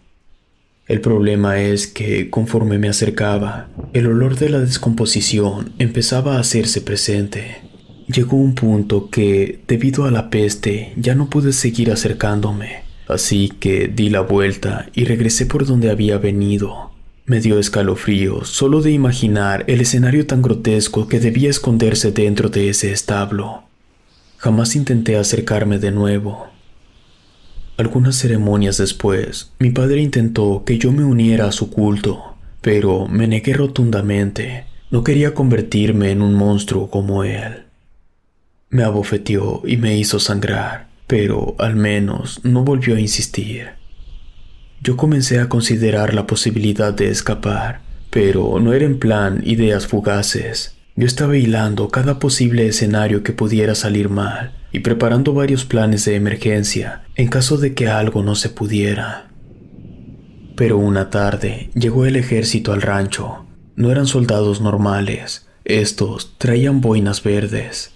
El problema es que, conforme me acercaba, el olor de la descomposición empezaba a hacerse presente. Llegó un punto que, debido a la peste, ya no pude seguir acercándome, así que di la vuelta y regresé por donde había venido. Me dio escalofríos solo de imaginar el escenario tan grotesco que debía esconderse dentro de ese establo. Jamás intenté acercarme de nuevo. Algunas ceremonias después, mi padre intentó que yo me uniera a su culto, pero me negué rotundamente. No quería convertirme en un monstruo como él. Me abofeteó y me hizo sangrar, pero al menos no volvió a insistir. Yo comencé a considerar la posibilidad de escapar, pero no era en plan ideas fugaces. Yo estaba hilando cada posible escenario que pudiera salir mal y preparando varios planes de emergencia en caso de que algo no se pudiera. Pero una tarde llegó el ejército al rancho. No eran soldados normales, estos traían boinas verdes.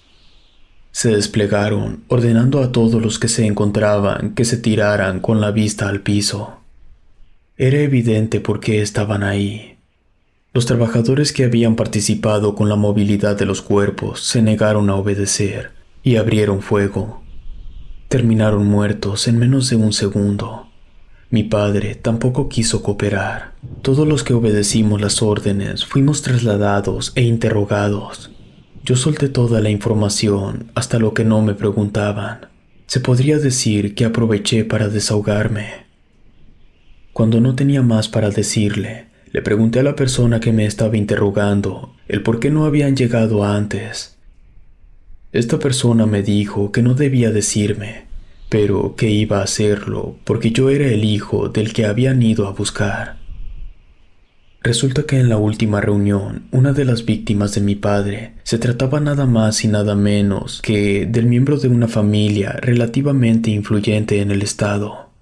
Se desplegaron, ordenando a todos los que se encontraban que se tiraran con la vista al piso. Era evidente por qué estaban ahí. Los trabajadores que habían participado con la movilidad de los cuerpos se negaron a obedecer y abrieron fuego. Terminaron muertos en menos de un segundo. Mi padre tampoco quiso cooperar. Todos los que obedecimos las órdenes fuimos trasladados e interrogados. Yo solté toda la información hasta lo que no me preguntaban. Se podría decir que aproveché para desahogarme. Cuando no tenía más para decirle, le pregunté a la persona que me estaba interrogando el por qué no habían llegado antes. Esta persona me dijo que no debía decirme, pero que iba a hacerlo porque yo era el hijo del que habían ido a buscar. Resulta que en la última reunión, una de las víctimas de mi padre se trataba nada más y nada menos que del miembro de una familia relativamente influyente en el estado.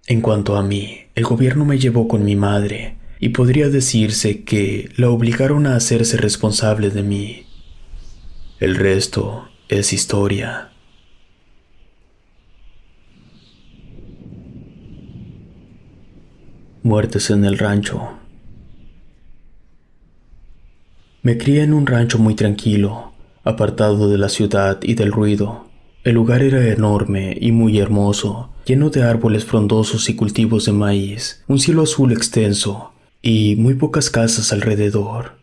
En cuanto a mí, el gobierno me llevó con mi madre y podría decirse que la obligaron a hacerse responsable de mí. El resto es historia. Muertes en el rancho. Me crié en un rancho muy tranquilo, apartado de la ciudad y del ruido. El lugar era enorme y muy hermoso, lleno de árboles frondosos y cultivos de maíz, un cielo azul extenso y muy pocas casas alrededor.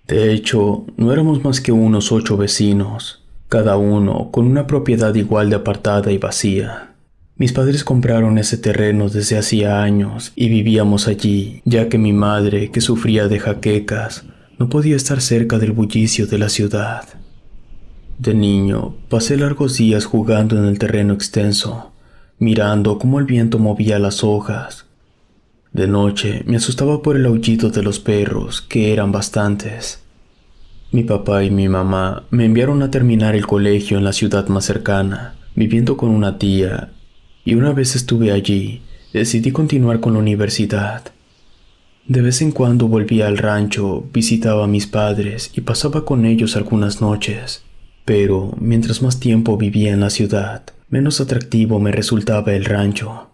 De hecho, no éramos más que unos 8 vecinos, cada uno con una propiedad igual de apartada y vacía. Mis padres compraron ese terreno desde hacía años y vivíamos allí, ya que mi madre, que sufría de jaquecas, no podía estar cerca del bullicio de la ciudad. De niño, pasé largos días jugando en el terreno extenso, mirando cómo el viento movía las hojas. De noche me asustaba por el aullido de los perros, que eran bastantes. Mi papá y mi mamá me enviaron a terminar el colegio en la ciudad más cercana, viviendo con una tía, y una vez estuve allí, decidí continuar con la universidad. De vez en cuando volvía al rancho, visitaba a mis padres y pasaba con ellos algunas noches, pero mientras más tiempo vivía en la ciudad, menos atractivo me resultaba el rancho.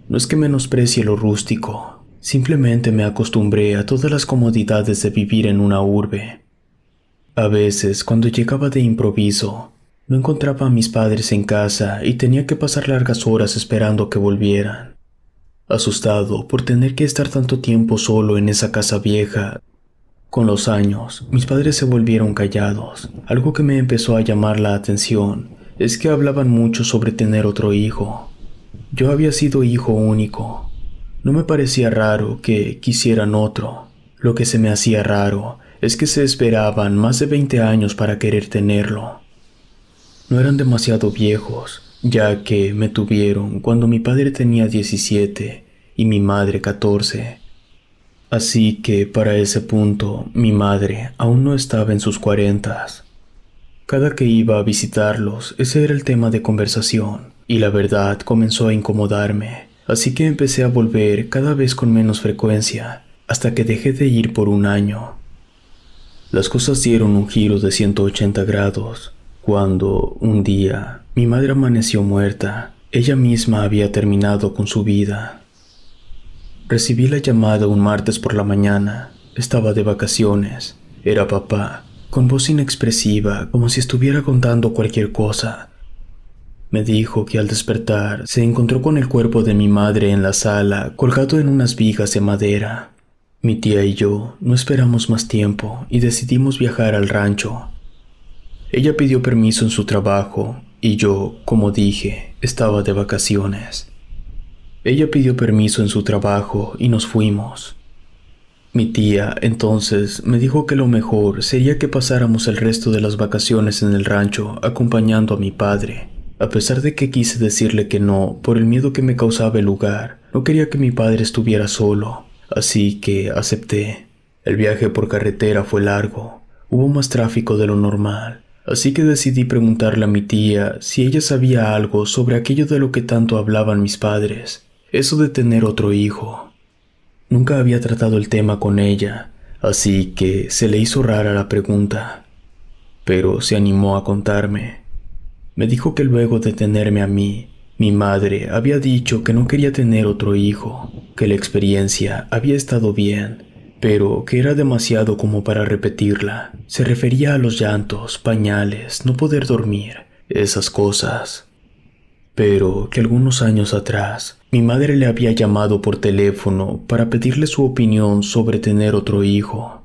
No es que menosprecie lo rústico, simplemente me acostumbré a todas las comodidades de vivir en una urbe. A veces, cuando llegaba de improviso, no encontraba a mis padres en casa y tenía que pasar largas horas esperando que volvieran. Asustado por tener que estar tanto tiempo solo en esa casa vieja, con los años, mis padres se volvieron callados. Algo que me empezó a llamar la atención es que hablaban mucho sobre tener otro hijo. Yo había sido hijo único. No me parecía raro que quisieran otro. Lo que se me hacía raro es que se esperaban más de 20 años para querer tenerlo. No eran demasiado viejos, ya que me tuvieron cuando mi padre tenía 17 y mi madre 14. Así que para ese punto mi madre aún no estaba en sus 40. Cada que iba a visitarlos, ese era el tema de conversación, y la verdad comenzó a incomodarme, así que empecé a volver cada vez con menos frecuencia, hasta que dejé de ir por un año. Las cosas dieron un giro de 180 grados, cuando, un día, mi madre amaneció muerta. Ella misma había terminado con su vida. Recibí la llamada un martes por la mañana. Estaba de vacaciones. Era papá, con voz inexpresiva, como si estuviera contando cualquier cosa. Me dijo que al despertar se encontró con el cuerpo de mi madre en la sala, colgado en unas vigas de madera. Mi tía y yo no esperamos más tiempo y decidimos viajar al rancho. Ella pidió permiso en su trabajo y yo, como dije, estaba de vacaciones. Ella pidió permiso en su trabajo y nos fuimos. Mi tía, entonces, me dijo que lo mejor sería que pasáramos el resto de las vacaciones en el rancho acompañando a mi padre. A pesar de que quise decirle que no, por el miedo que me causaba el lugar, no quería que mi padre estuviera solo, así que acepté. El viaje por carretera fue largo, hubo más tráfico de lo normal, así que decidí preguntarle a mi tía si ella sabía algo sobre aquello de lo que tanto hablaban mis padres, eso de tener otro hijo. Nunca había tratado el tema con ella, así que se le hizo rara la pregunta, pero se animó a contarme. Me dijo que luego de tenerme a mí, mi madre había dicho que no quería tener otro hijo, que la experiencia había estado bien, pero que era demasiado como para repetirla. Se refería a los llantos, pañales, no poder dormir, esas cosas. Pero que algunos años atrás, mi madre le había llamado por teléfono para pedirle su opinión sobre tener otro hijo.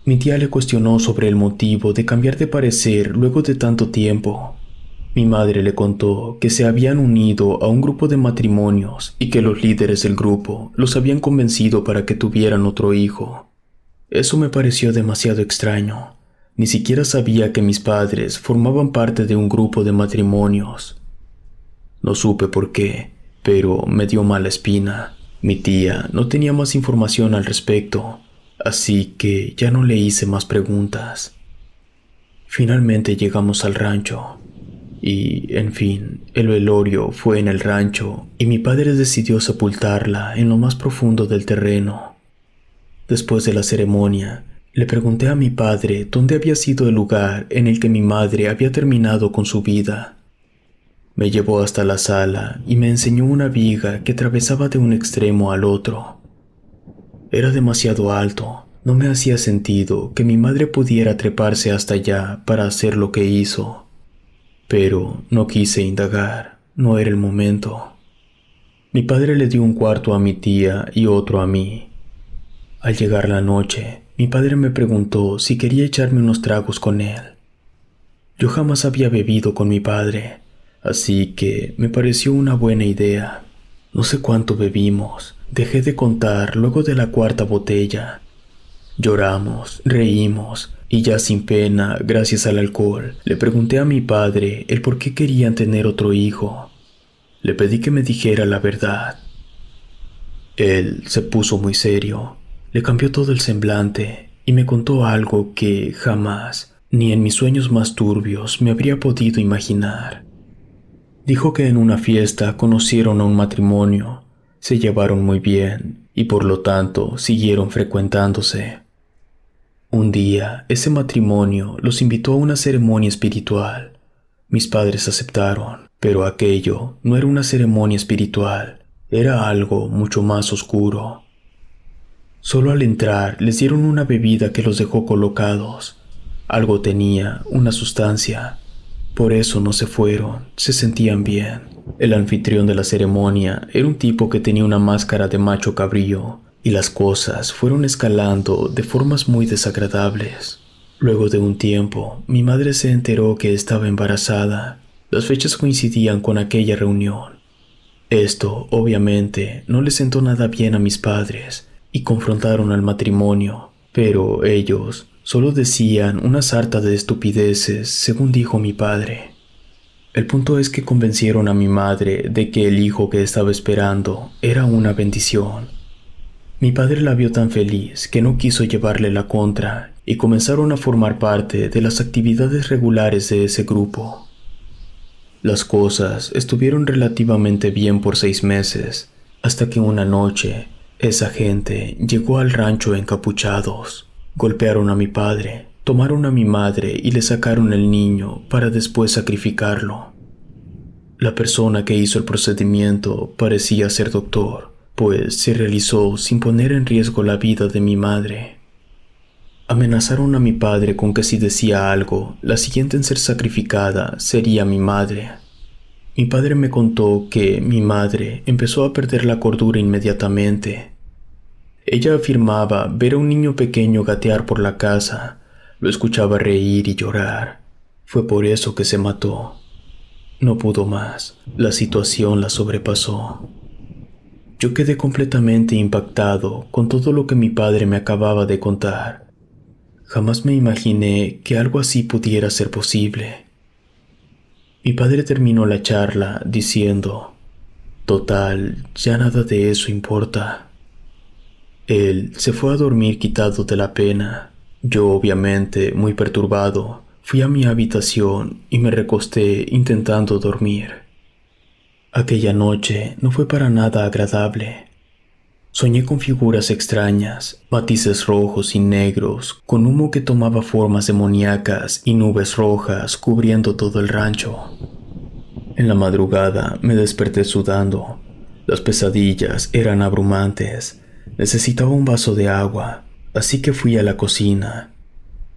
Mi tía le cuestionó sobre el motivo de cambiar de parecer luego de tanto tiempo. Mi madre le contó que se habían unido a un grupo de matrimonios y que los líderes del grupo los habían convencido para que tuvieran otro hijo. Eso me pareció demasiado extraño. Ni siquiera sabía que mis padres formaban parte de un grupo de matrimonios. No supe por qué, pero me dio mala espina. Mi tía no tenía más información al respecto, así que ya no le hice más preguntas. Finalmente llegamos al rancho. Y, en fin, el velorio fue en el rancho y mi padre decidió sepultarla en lo más profundo del terreno. Después de la ceremonia, le pregunté a mi padre dónde había sido el lugar en el que mi madre había terminado con su vida. Me llevó hasta la sala y me enseñó una viga que atravesaba de un extremo al otro. Era demasiado alto, no me hacía sentido que mi madre pudiera treparse hasta allá para hacer lo que hizo. Pero no quise indagar, no era el momento. Mi padre le dio un cuarto a mi tía y otro a mí. Al llegar la noche, mi padre me preguntó si quería echarme unos tragos con él. Yo jamás había bebido con mi padre, así que me pareció una buena idea. No sé cuánto bebimos, dejé de contar luego de la cuarta botella. Lloramos, reímos, y ya sin pena, gracias al alcohol, le pregunté a mi padre el por qué querían tener otro hijo. Le pedí que me dijera la verdad. Él se puso muy serio, le cambió todo el semblante y me contó algo que jamás, ni en mis sueños más turbios, me habría podido imaginar. Dijo que en una fiesta conocieron a un matrimonio, se llevaron muy bien y por lo tanto siguieron frecuentándose. Un día, ese matrimonio los invitó a una ceremonia espiritual. Mis padres aceptaron, pero aquello no era una ceremonia espiritual, era algo mucho más oscuro. Solo al entrar les dieron una bebida que los dejó colocados. Algo tenía, una sustancia. Por eso no se fueron, se sentían bien. El anfitrión de la ceremonia era un tipo que tenía una máscara de macho cabrío, y las cosas fueron escalando de formas muy desagradables. Luego de un tiempo, mi madre se enteró que estaba embarazada. Las fechas coincidían con aquella reunión. Esto, obviamente, no le sentó nada bien a mis padres, y confrontaron al matrimonio, pero ellos solo decían una sarta de estupideces, según dijo mi padre. El punto es que convencieron a mi madre de que el hijo que estaba esperando era una bendición. Mi padre la vio tan feliz que no quiso llevarle la contra y comenzaron a formar parte de las actividades regulares de ese grupo. Las cosas estuvieron relativamente bien por 6 meses, hasta que una noche esa gente llegó al rancho encapuchados. Golpearon a mi padre, tomaron a mi madre y le sacaron el niño para después sacrificarlo. La persona que hizo el procedimiento parecía ser doctor, pues se realizó sin poner en riesgo la vida de mi madre. Amenazaron a mi padre con que si decía algo, la siguiente en ser sacrificada sería mi madre. Mi padre me contó que mi madre empezó a perder la cordura inmediatamente. Ella afirmaba ver a un niño pequeño gatear por la casa, lo escuchaba reír y llorar. Fue por eso que se mató. No pudo más, la situación la sobrepasó. Yo quedé completamente impactado con todo lo que mi padre me acababa de contar. Jamás me imaginé que algo así pudiera ser posible. Mi padre terminó la charla diciendo: «Total, ya nada de eso importa». Él se fue a dormir quitado de la pena. Yo, obviamente, muy perturbado, fui a mi habitación y me recosté intentando dormir. Aquella noche no fue para nada agradable. Soñé con figuras extrañas, matices rojos y negros, con humo que tomaba formas demoníacas y nubes rojas cubriendo todo el rancho. En la madrugada me desperté sudando. Las pesadillas eran abrumantes. Necesitaba un vaso de agua, así que fui a la cocina.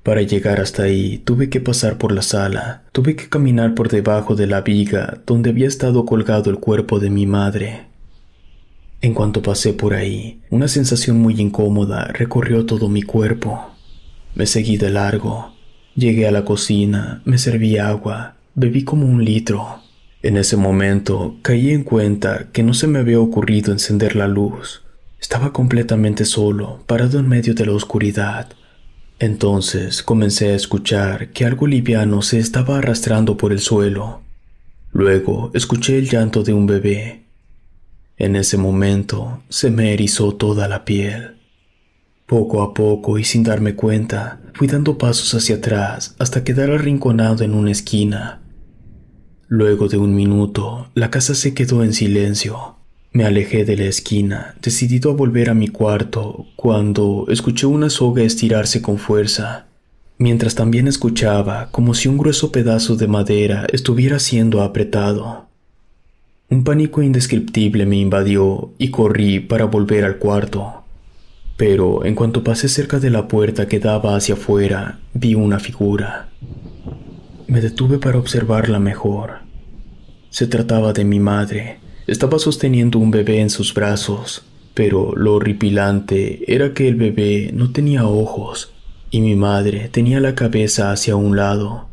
Para llegar hasta ahí tuve que pasar por la sala, tuve que caminar por debajo de la viga donde había estado colgado el cuerpo de mi madre. En cuanto pasé por ahí, una sensación muy incómoda recorrió todo mi cuerpo. Me seguí de largo. Llegué a la cocina, me serví agua, bebí como 1 litro. En ese momento caí en cuenta que no se me había ocurrido encender la luz. Estaba completamente solo, parado en medio de la oscuridad. Entonces comencé a escuchar que algo liviano se estaba arrastrando por el suelo. Luego escuché el llanto de un bebé. En ese momento se me erizó toda la piel. Poco a poco y sin darme cuenta, fui dando pasos hacia atrás hasta quedar arrinconado en una esquina. Luego de 1 minuto, la casa se quedó en silencio. Me alejé de la esquina, decidido a volver a mi cuarto, cuando escuché una soga estirarse con fuerza, mientras también escuchaba como si un grueso pedazo de madera estuviera siendo apretado. Un pánico indescriptible me invadió y corrí para volver al cuarto. Pero en cuanto pasé cerca de la puerta que daba hacia afuera, vi una figura. Me detuve para observarla mejor. Se trataba de mi madre. Estaba sosteniendo un bebé en sus brazos, pero lo horripilante era que el bebé no tenía ojos y mi madre tenía la cabeza hacia un lado.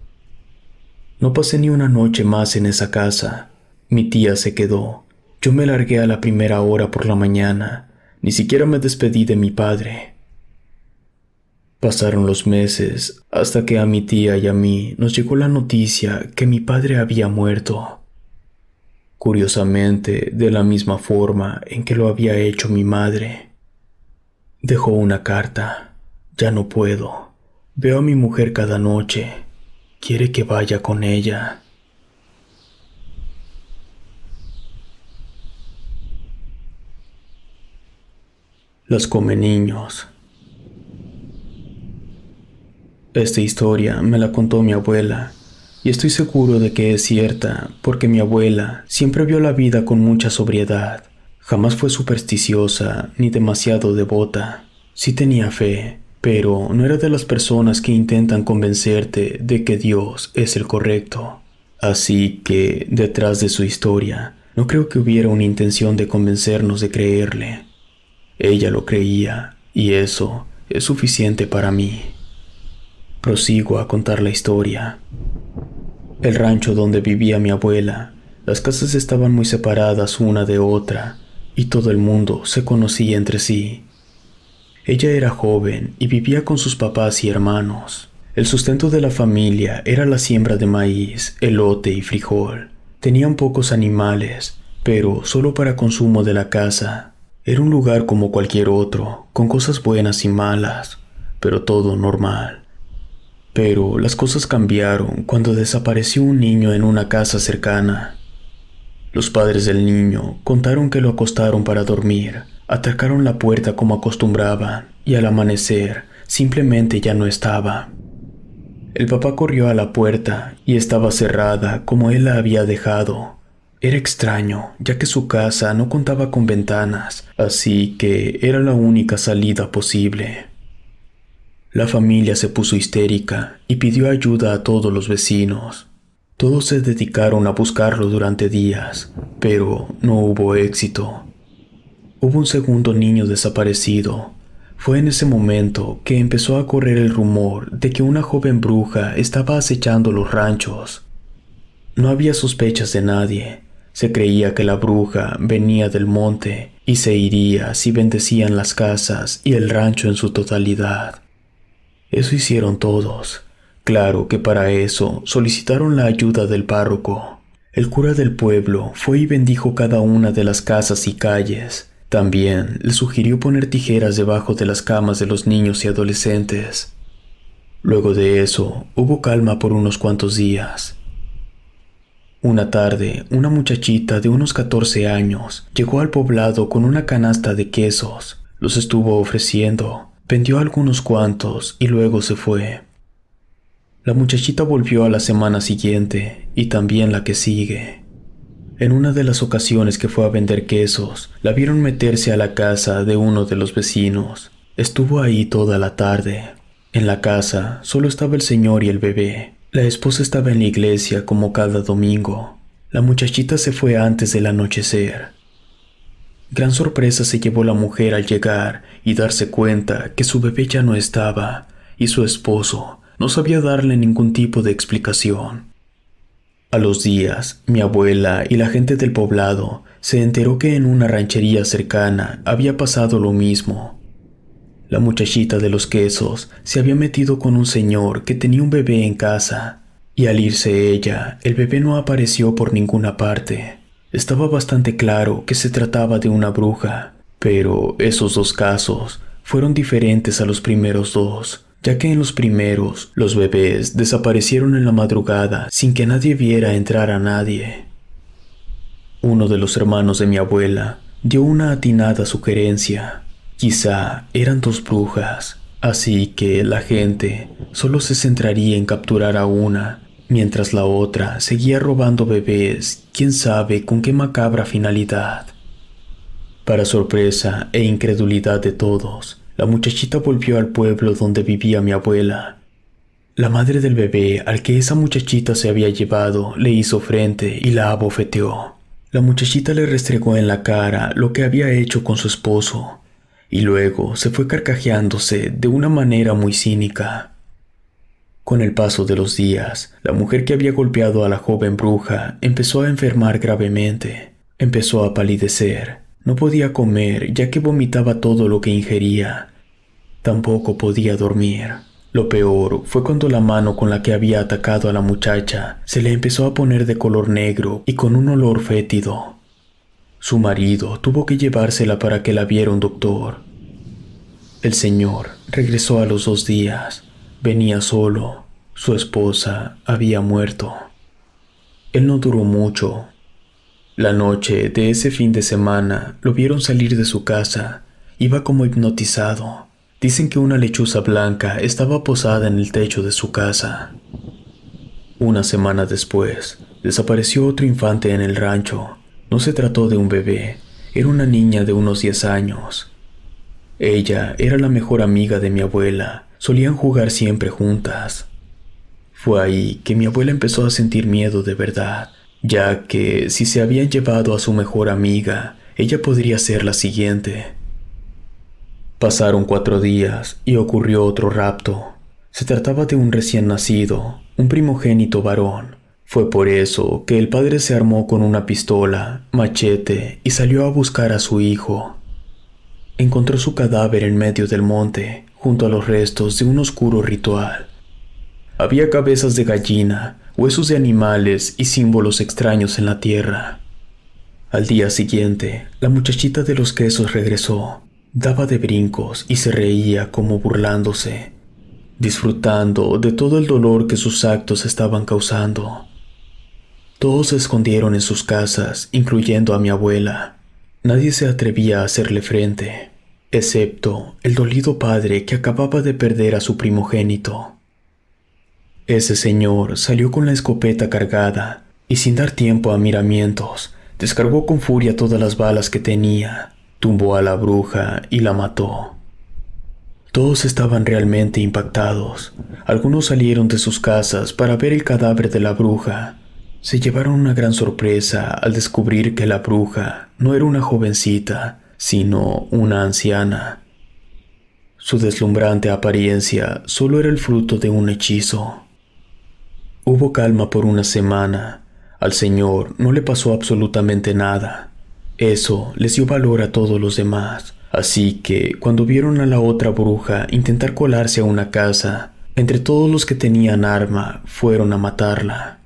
No pasé ni una noche más en esa casa. Mi tía se quedó. Yo me largué a la primera hora por la mañana. Ni siquiera me despedí de mi padre. Pasaron los meses hasta que a mi tía y a mí nos llegó la noticia que mi padre había muerto. Curiosamente, de la misma forma en que lo había hecho mi madre. Dejó una carta. Ya no puedo. Veo a mi mujer cada noche. Quiere que vaya con ella. Las come niños. Esta historia me la contó mi abuela. Y estoy seguro de que es cierta, porque mi abuela siempre vio la vida con mucha sobriedad. Jamás fue supersticiosa ni demasiado devota. Sí tenía fe, pero no era de las personas que intentan convencerte de que Dios es el correcto. Así que, detrás de su historia, no creo que hubiera una intención de convencernos de creerle. Ella lo creía, y eso es suficiente para mí. Prosigo a contar la historia. El rancho donde vivía mi abuela, las casas estaban muy separadas una de otra, y todo el mundo se conocía entre sí. Ella era joven y vivía con sus papás y hermanos. El sustento de la familia era la siembra de maíz, elote y frijol. Tenían pocos animales, pero solo para consumo de la casa. Era un lugar como cualquier otro, con cosas buenas y malas, pero todo normal. Pero las cosas cambiaron cuando desapareció un niño en una casa cercana. Los padres del niño contaron que lo acostaron para dormir, atracaron la puerta como acostumbraban y al amanecer simplemente ya no estaba. El papá corrió a la puerta y estaba cerrada como él la había dejado. Era extraño, ya que su casa no contaba con ventanas, así que era la única salida posible. La familia se puso histérica y pidió ayuda a todos los vecinos. Todos se dedicaron a buscarlo durante días, pero no hubo éxito. Hubo un segundo niño desaparecido. Fue en ese momento que empezó a correr el rumor de que una joven bruja estaba acechando los ranchos. No había sospechas de nadie. Se creía que la bruja venía del monte y se iría si bendecían las casas y el rancho en su totalidad. Eso hicieron todos. Claro que para eso solicitaron la ayuda del párroco. El cura del pueblo fue y bendijo cada una de las casas y calles. También le sugirió poner tijeras debajo de las camas de los niños y adolescentes. Luego de eso, hubo calma por unos cuantos días. Una tarde, una muchachita de unos 14 años llegó al poblado con una canasta de quesos. Los estuvo ofreciendo, vendió algunos cuantos y luego se fue. La muchachita volvió a la semana siguiente y también la que sigue. En una de las ocasiones que fue a vender quesos, la vieron meterse a la casa de uno de los vecinos. Estuvo ahí toda la tarde. En la casa solo estaba el señor y el bebé. La esposa estaba en la iglesia como cada domingo. La muchachita se fue antes del anochecer. Gran sorpresa se llevó la mujer al llegar y darse cuenta que su bebé ya no estaba y su esposo no sabía darle ningún tipo de explicación. A los días, mi abuela y la gente del poblado se enteró que en una ranchería cercana había pasado lo mismo. La muchachita de los quesos se había metido con un señor que tenía un bebé en casa, y al irse ella, el bebé no apareció por ninguna parte. Estaba bastante claro que se trataba de una bruja, pero esos dos casos fueron diferentes a los primeros dos, ya que en los primeros los bebés desaparecieron en la madrugada sin que nadie viera entrar a nadie. Uno de los hermanos de mi abuela dio una atinada sugerencia. Quizá eran dos brujas, así que la gente solo se centraría en capturar a una, mientras la otra seguía robando bebés, quién sabe con qué macabra finalidad. Para sorpresa e incredulidad de todos, la muchachita volvió al pueblo donde vivía mi abuela. La madre del bebé al que esa muchachita se había llevado le hizo frente y la abofeteó. La muchachita le restregó en la cara lo que había hecho con su esposo, y luego se fue carcajeándose de una manera muy cínica. Con el paso de los días, la mujer que había golpeado a la joven bruja empezó a enfermar gravemente. Empezó a palidecer. No podía comer ya que vomitaba todo lo que ingería. Tampoco podía dormir. Lo peor fue cuando la mano con la que había atacado a la muchacha se le empezó a poner de color negro y con un olor fétido. Su marido tuvo que llevársela para que la viera un doctor. El señor regresó a los 2 días. Venía solo. Su esposa había muerto. Él no duró mucho. La noche de ese fin de semana lo vieron salir de su casa. Iba como hipnotizado. Dicen que una lechuza blanca estaba posada en el techo de su casa. Una semana después, desapareció otro infante en el rancho. No se trató de un bebé, era una niña de unos 10 años. Ella era la mejor amiga de mi abuela, solían jugar siempre juntas. Fue ahí que mi abuela empezó a sentir miedo de verdad, ya que si se habían llevado a su mejor amiga, ella podría ser la siguiente. Pasaron 4 días y ocurrió otro rapto. Se trataba de un recién nacido, un primogénito varón. Fue por eso que el padre se armó con una pistola, machete y salió a buscar a su hijo. Encontró su cadáver en medio del monte, junto a los restos de un oscuro ritual. Había cabezas de gallina, huesos de animales y símbolos extraños en la tierra. Al día siguiente, la muchachita de los quesos regresó. Daba de brincos y se reía como burlándose, disfrutando de todo el dolor que sus actos estaban causando. Todos se escondieron en sus casas, incluyendo a mi abuela. Nadie se atrevía a hacerle frente, excepto el dolido padre que acababa de perder a su primogénito. Ese señor salió con la escopeta cargada y sin dar tiempo a miramientos, descargó con furia todas las balas que tenía, tumbó a la bruja y la mató. Todos estaban realmente impactados. Algunos salieron de sus casas para ver el cadáver de la bruja. Se llevaron una gran sorpresa al descubrir que la bruja no era una jovencita, sino una anciana. Su deslumbrante apariencia solo era el fruto de un hechizo. Hubo calma por una semana. Al señor no le pasó absolutamente nada. Eso les dio valor a todos los demás. Así que, cuando vieron a la otra bruja intentar colarse a una casa, entre todos los que tenían arma, fueron a matarla.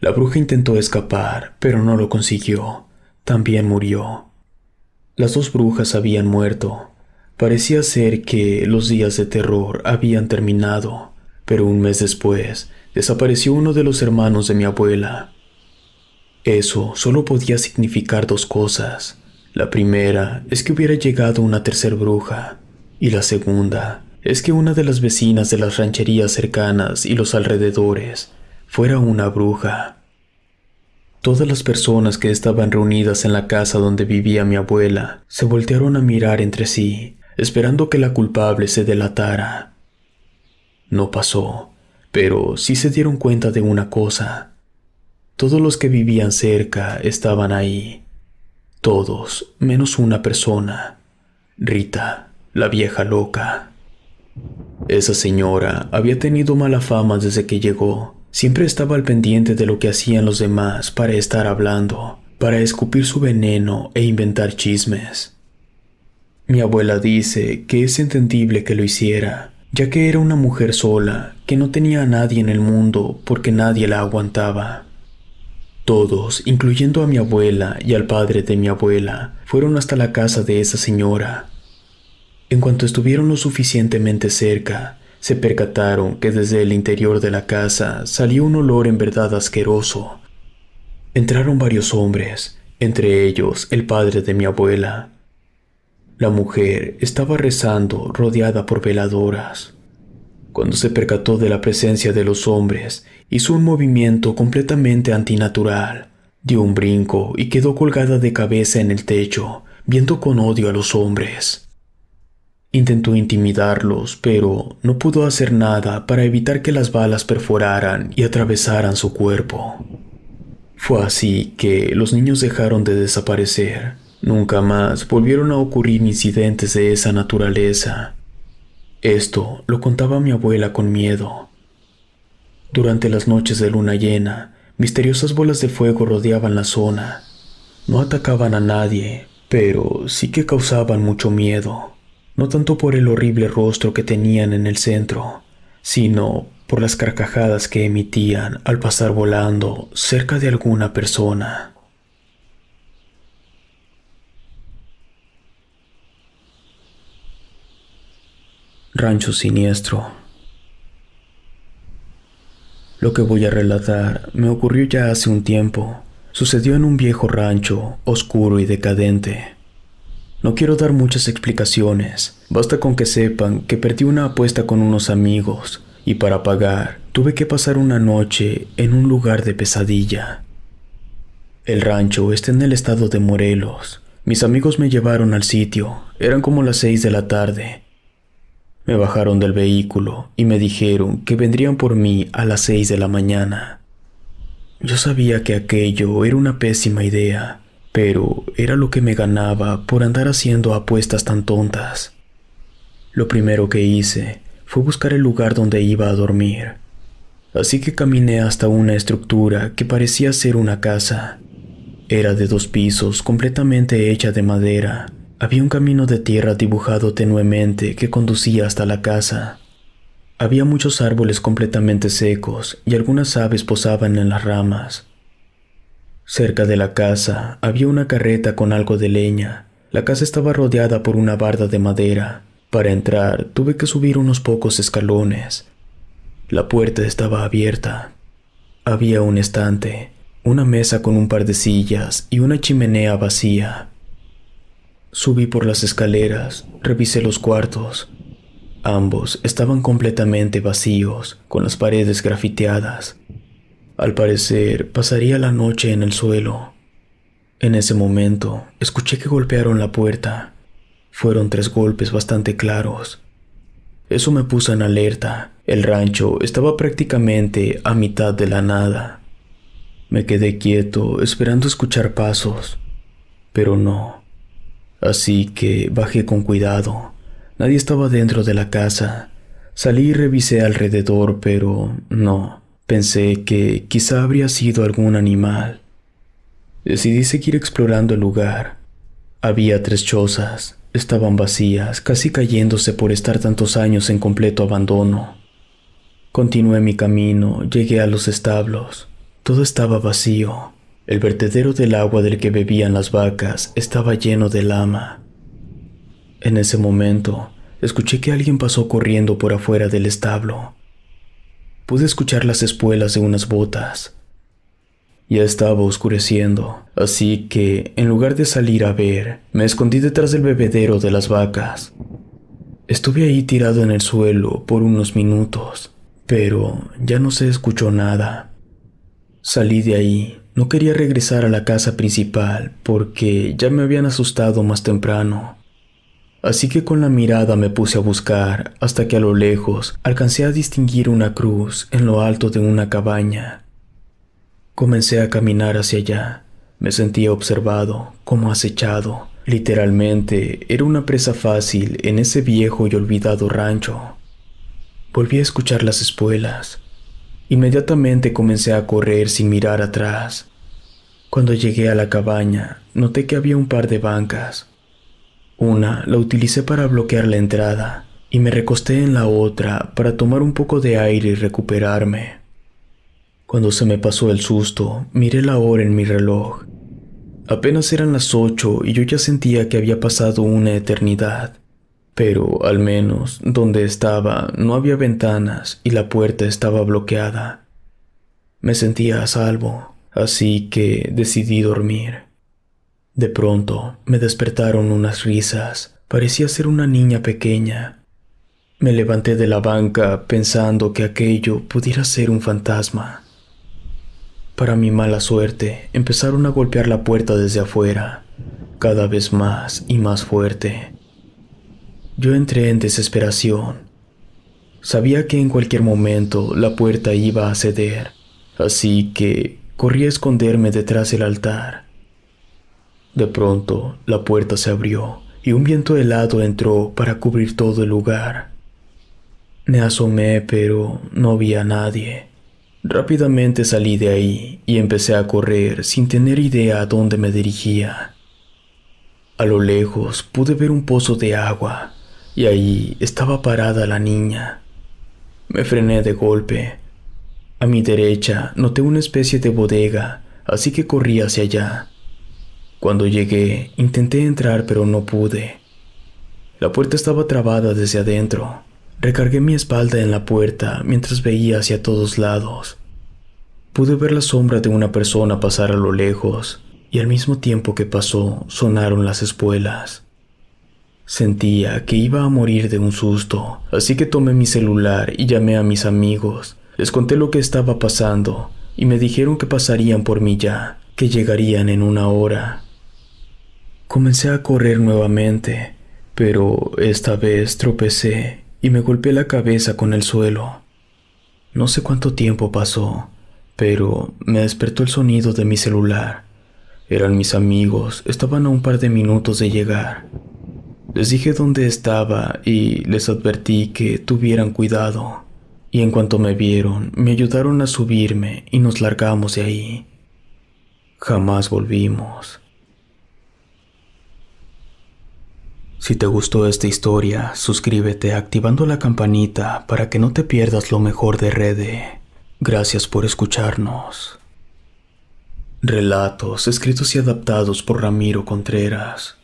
La bruja intentó escapar, pero no lo consiguió. También murió. Las dos brujas habían muerto. Parecía ser que los días de terror habían terminado, pero un mes después, desapareció uno de los hermanos de mi abuela. Eso solo podía significar dos cosas. La primera es que hubiera llegado una tercera bruja, y la segunda es que una de las vecinas de las rancherías cercanas y los alrededores fuera una bruja. Todas las personas que estaban reunidas en la casa donde vivía mi abuela se voltearon a mirar entre sí, esperando que la culpable se delatara. No pasó, pero sí se dieron cuenta de una cosa. Todos los que vivían cerca estaban ahí. Todos, menos una persona. Rita, la vieja loca. Esa señora había tenido mala fama desde que llegó. Siempre estaba al pendiente de lo que hacían los demás para estar hablando, para escupir su veneno e inventar chismes. Mi abuela dice que es entendible que lo hiciera, ya que era una mujer sola, que no tenía a nadie en el mundo porque nadie la aguantaba. Todos, incluyendo a mi abuela y al padre de mi abuela, fueron hasta la casa de esa señora. En cuanto estuvieron lo suficientemente cerca, se percataron que desde el interior de la casa salía un olor en verdad asqueroso. Entraron varios hombres, entre ellos el padre de mi abuela. La mujer estaba rezando rodeada por veladoras. Cuando se percató de la presencia de los hombres, hizo un movimiento completamente antinatural. Dio un brinco y quedó colgada de cabeza en el techo, viendo con odio a los hombres. Intentó intimidarlos, pero no pudo hacer nada para evitar que las balas perforaran y atravesaran su cuerpo. Fue así que los niños dejaron de desaparecer. Nunca más volvieron a ocurrir incidentes de esa naturaleza. Esto lo contaba mi abuela con miedo. Durante las noches de luna llena, misteriosas bolas de fuego rodeaban la zona. No atacaban a nadie, pero sí que causaban mucho miedo. No tanto por el horrible rostro que tenían en el centro, sino por las carcajadas que emitían al pasar volando cerca de alguna persona. Rancho siniestro. Lo que voy a relatar me ocurrió ya hace un tiempo. Sucedió en un viejo rancho, oscuro y decadente. No quiero dar muchas explicaciones, basta con que sepan que perdí una apuesta con unos amigos y para pagar tuve que pasar una noche en un lugar de pesadilla. El rancho está en el estado de Morelos. Mis amigos me llevaron al sitio, eran como las 6 de la tarde. Me bajaron del vehículo y me dijeron que vendrían por mí a las 6 de la mañana. Yo sabía que aquello era una pésima idea, pero era lo que me ganaba por andar haciendo apuestas tan tontas. Lo primero que hice fue buscar el lugar donde iba a dormir. Así que caminé hasta una estructura que parecía ser una casa. Era de 2 pisos, completamente hecha de madera. Había un camino de tierra dibujado tenuemente que conducía hasta la casa. Había muchos árboles completamente secos y algunas aves posaban en las ramas. Cerca de la casa había una carreta con algo de leña. La casa estaba rodeada por una barda de madera. Para entrar tuve que subir unos pocos escalones. La puerta estaba abierta. Había un estante, una mesa con un par de sillas y una chimenea vacía. Subí por las escaleras, revisé los cuartos. Ambos estaban completamente vacíos, con las paredes grafiteadas. Al parecer, pasaría la noche en el suelo. En ese momento, escuché que golpearon la puerta. Fueron 3 golpes bastante claros. Eso me puso en alerta. El rancho estaba prácticamente a mitad de la nada. Me quedé quieto esperando escuchar pasos, pero no. Así que bajé con cuidado. Nadie estaba dentro de la casa. Salí y revisé alrededor, pero no. Pensé que quizá habría sido algún animal. Decidí seguir explorando el lugar. Había 3 chozas. Estaban vacías, casi cayéndose por estar tantos años en completo abandono. Continué mi camino, llegué a los establos. Todo estaba vacío. El vertedero del agua del que bebían las vacas estaba lleno de lama. En ese momento, escuché que alguien pasó corriendo por afuera del establo. Pude escuchar las espuelas de unas botas. Ya estaba oscureciendo, así que, en lugar de salir a ver, me escondí detrás del bebedero de las vacas. Estuve ahí tirado en el suelo por unos minutos, pero ya no se escuchó nada. Salí de ahí. No quería regresar a la casa principal porque ya me habían asustado más temprano. Así que con la mirada me puse a buscar hasta que a lo lejos alcancé a distinguir una cruz en lo alto de una cabaña. Comencé a caminar hacia allá. Me sentía observado, como acechado. Literalmente era una presa fácil en ese viejo y olvidado rancho. Volví a escuchar las espuelas. Inmediatamente comencé a correr sin mirar atrás. Cuando llegué a la cabaña, noté que había un par de bancas. Una la utilicé para bloquear la entrada y me recosté en la otra para tomar un poco de aire y recuperarme. Cuando se me pasó el susto, miré la hora en mi reloj. Apenas eran las 8 y yo ya sentía que había pasado una eternidad. Pero, al menos, donde estaba no había ventanas y la puerta estaba bloqueada. Me sentía a salvo, así que decidí dormir. De pronto, me despertaron unas risas. Parecía ser una niña pequeña. Me levanté de la banca pensando que aquello pudiera ser un fantasma. Para mi mala suerte, empezaron a golpear la puerta desde afuera, cada vez más y más fuerte. Yo entré en desesperación. Sabía que en cualquier momento la puerta iba a ceder, así que corrí a esconderme detrás del altar. De pronto, la puerta se abrió y un viento helado entró para cubrir todo el lugar. Me asomé, pero no vi a nadie. Rápidamente salí de ahí y empecé a correr sin tener idea a dónde me dirigía. A lo lejos pude ver un pozo de agua y ahí estaba parada la niña. Me frené de golpe. A mi derecha noté una especie de bodega, así que corrí hacia allá. Cuando llegué, intenté entrar pero no pude. La puerta estaba trabada desde adentro. Recargué mi espalda en la puerta mientras veía hacia todos lados. Pude ver la sombra de una persona pasar a lo lejos, y al mismo tiempo que pasó, sonaron las espuelas. Sentía que iba a morir de un susto, así que tomé mi celular y llamé a mis amigos. Les conté lo que estaba pasando, y me dijeron que pasarían por mí ya, que llegarían en 1 hora. Comencé a correr nuevamente, pero esta vez tropecé y me golpeé la cabeza con el suelo. No sé cuánto tiempo pasó, pero me despertó el sonido de mi celular. Eran mis amigos, estaban a un par de minutos de llegar. Les dije dónde estaba y les advertí que tuvieran cuidado. Y en cuanto me vieron, me ayudaron a subirme y nos largamos de ahí. Jamás volvimos. Si te gustó esta historia, suscríbete activando la campanita para que no te pierdas lo mejor de Rede. Gracias por escucharnos. Relatos escritos y adaptados por Ramiro Contreras.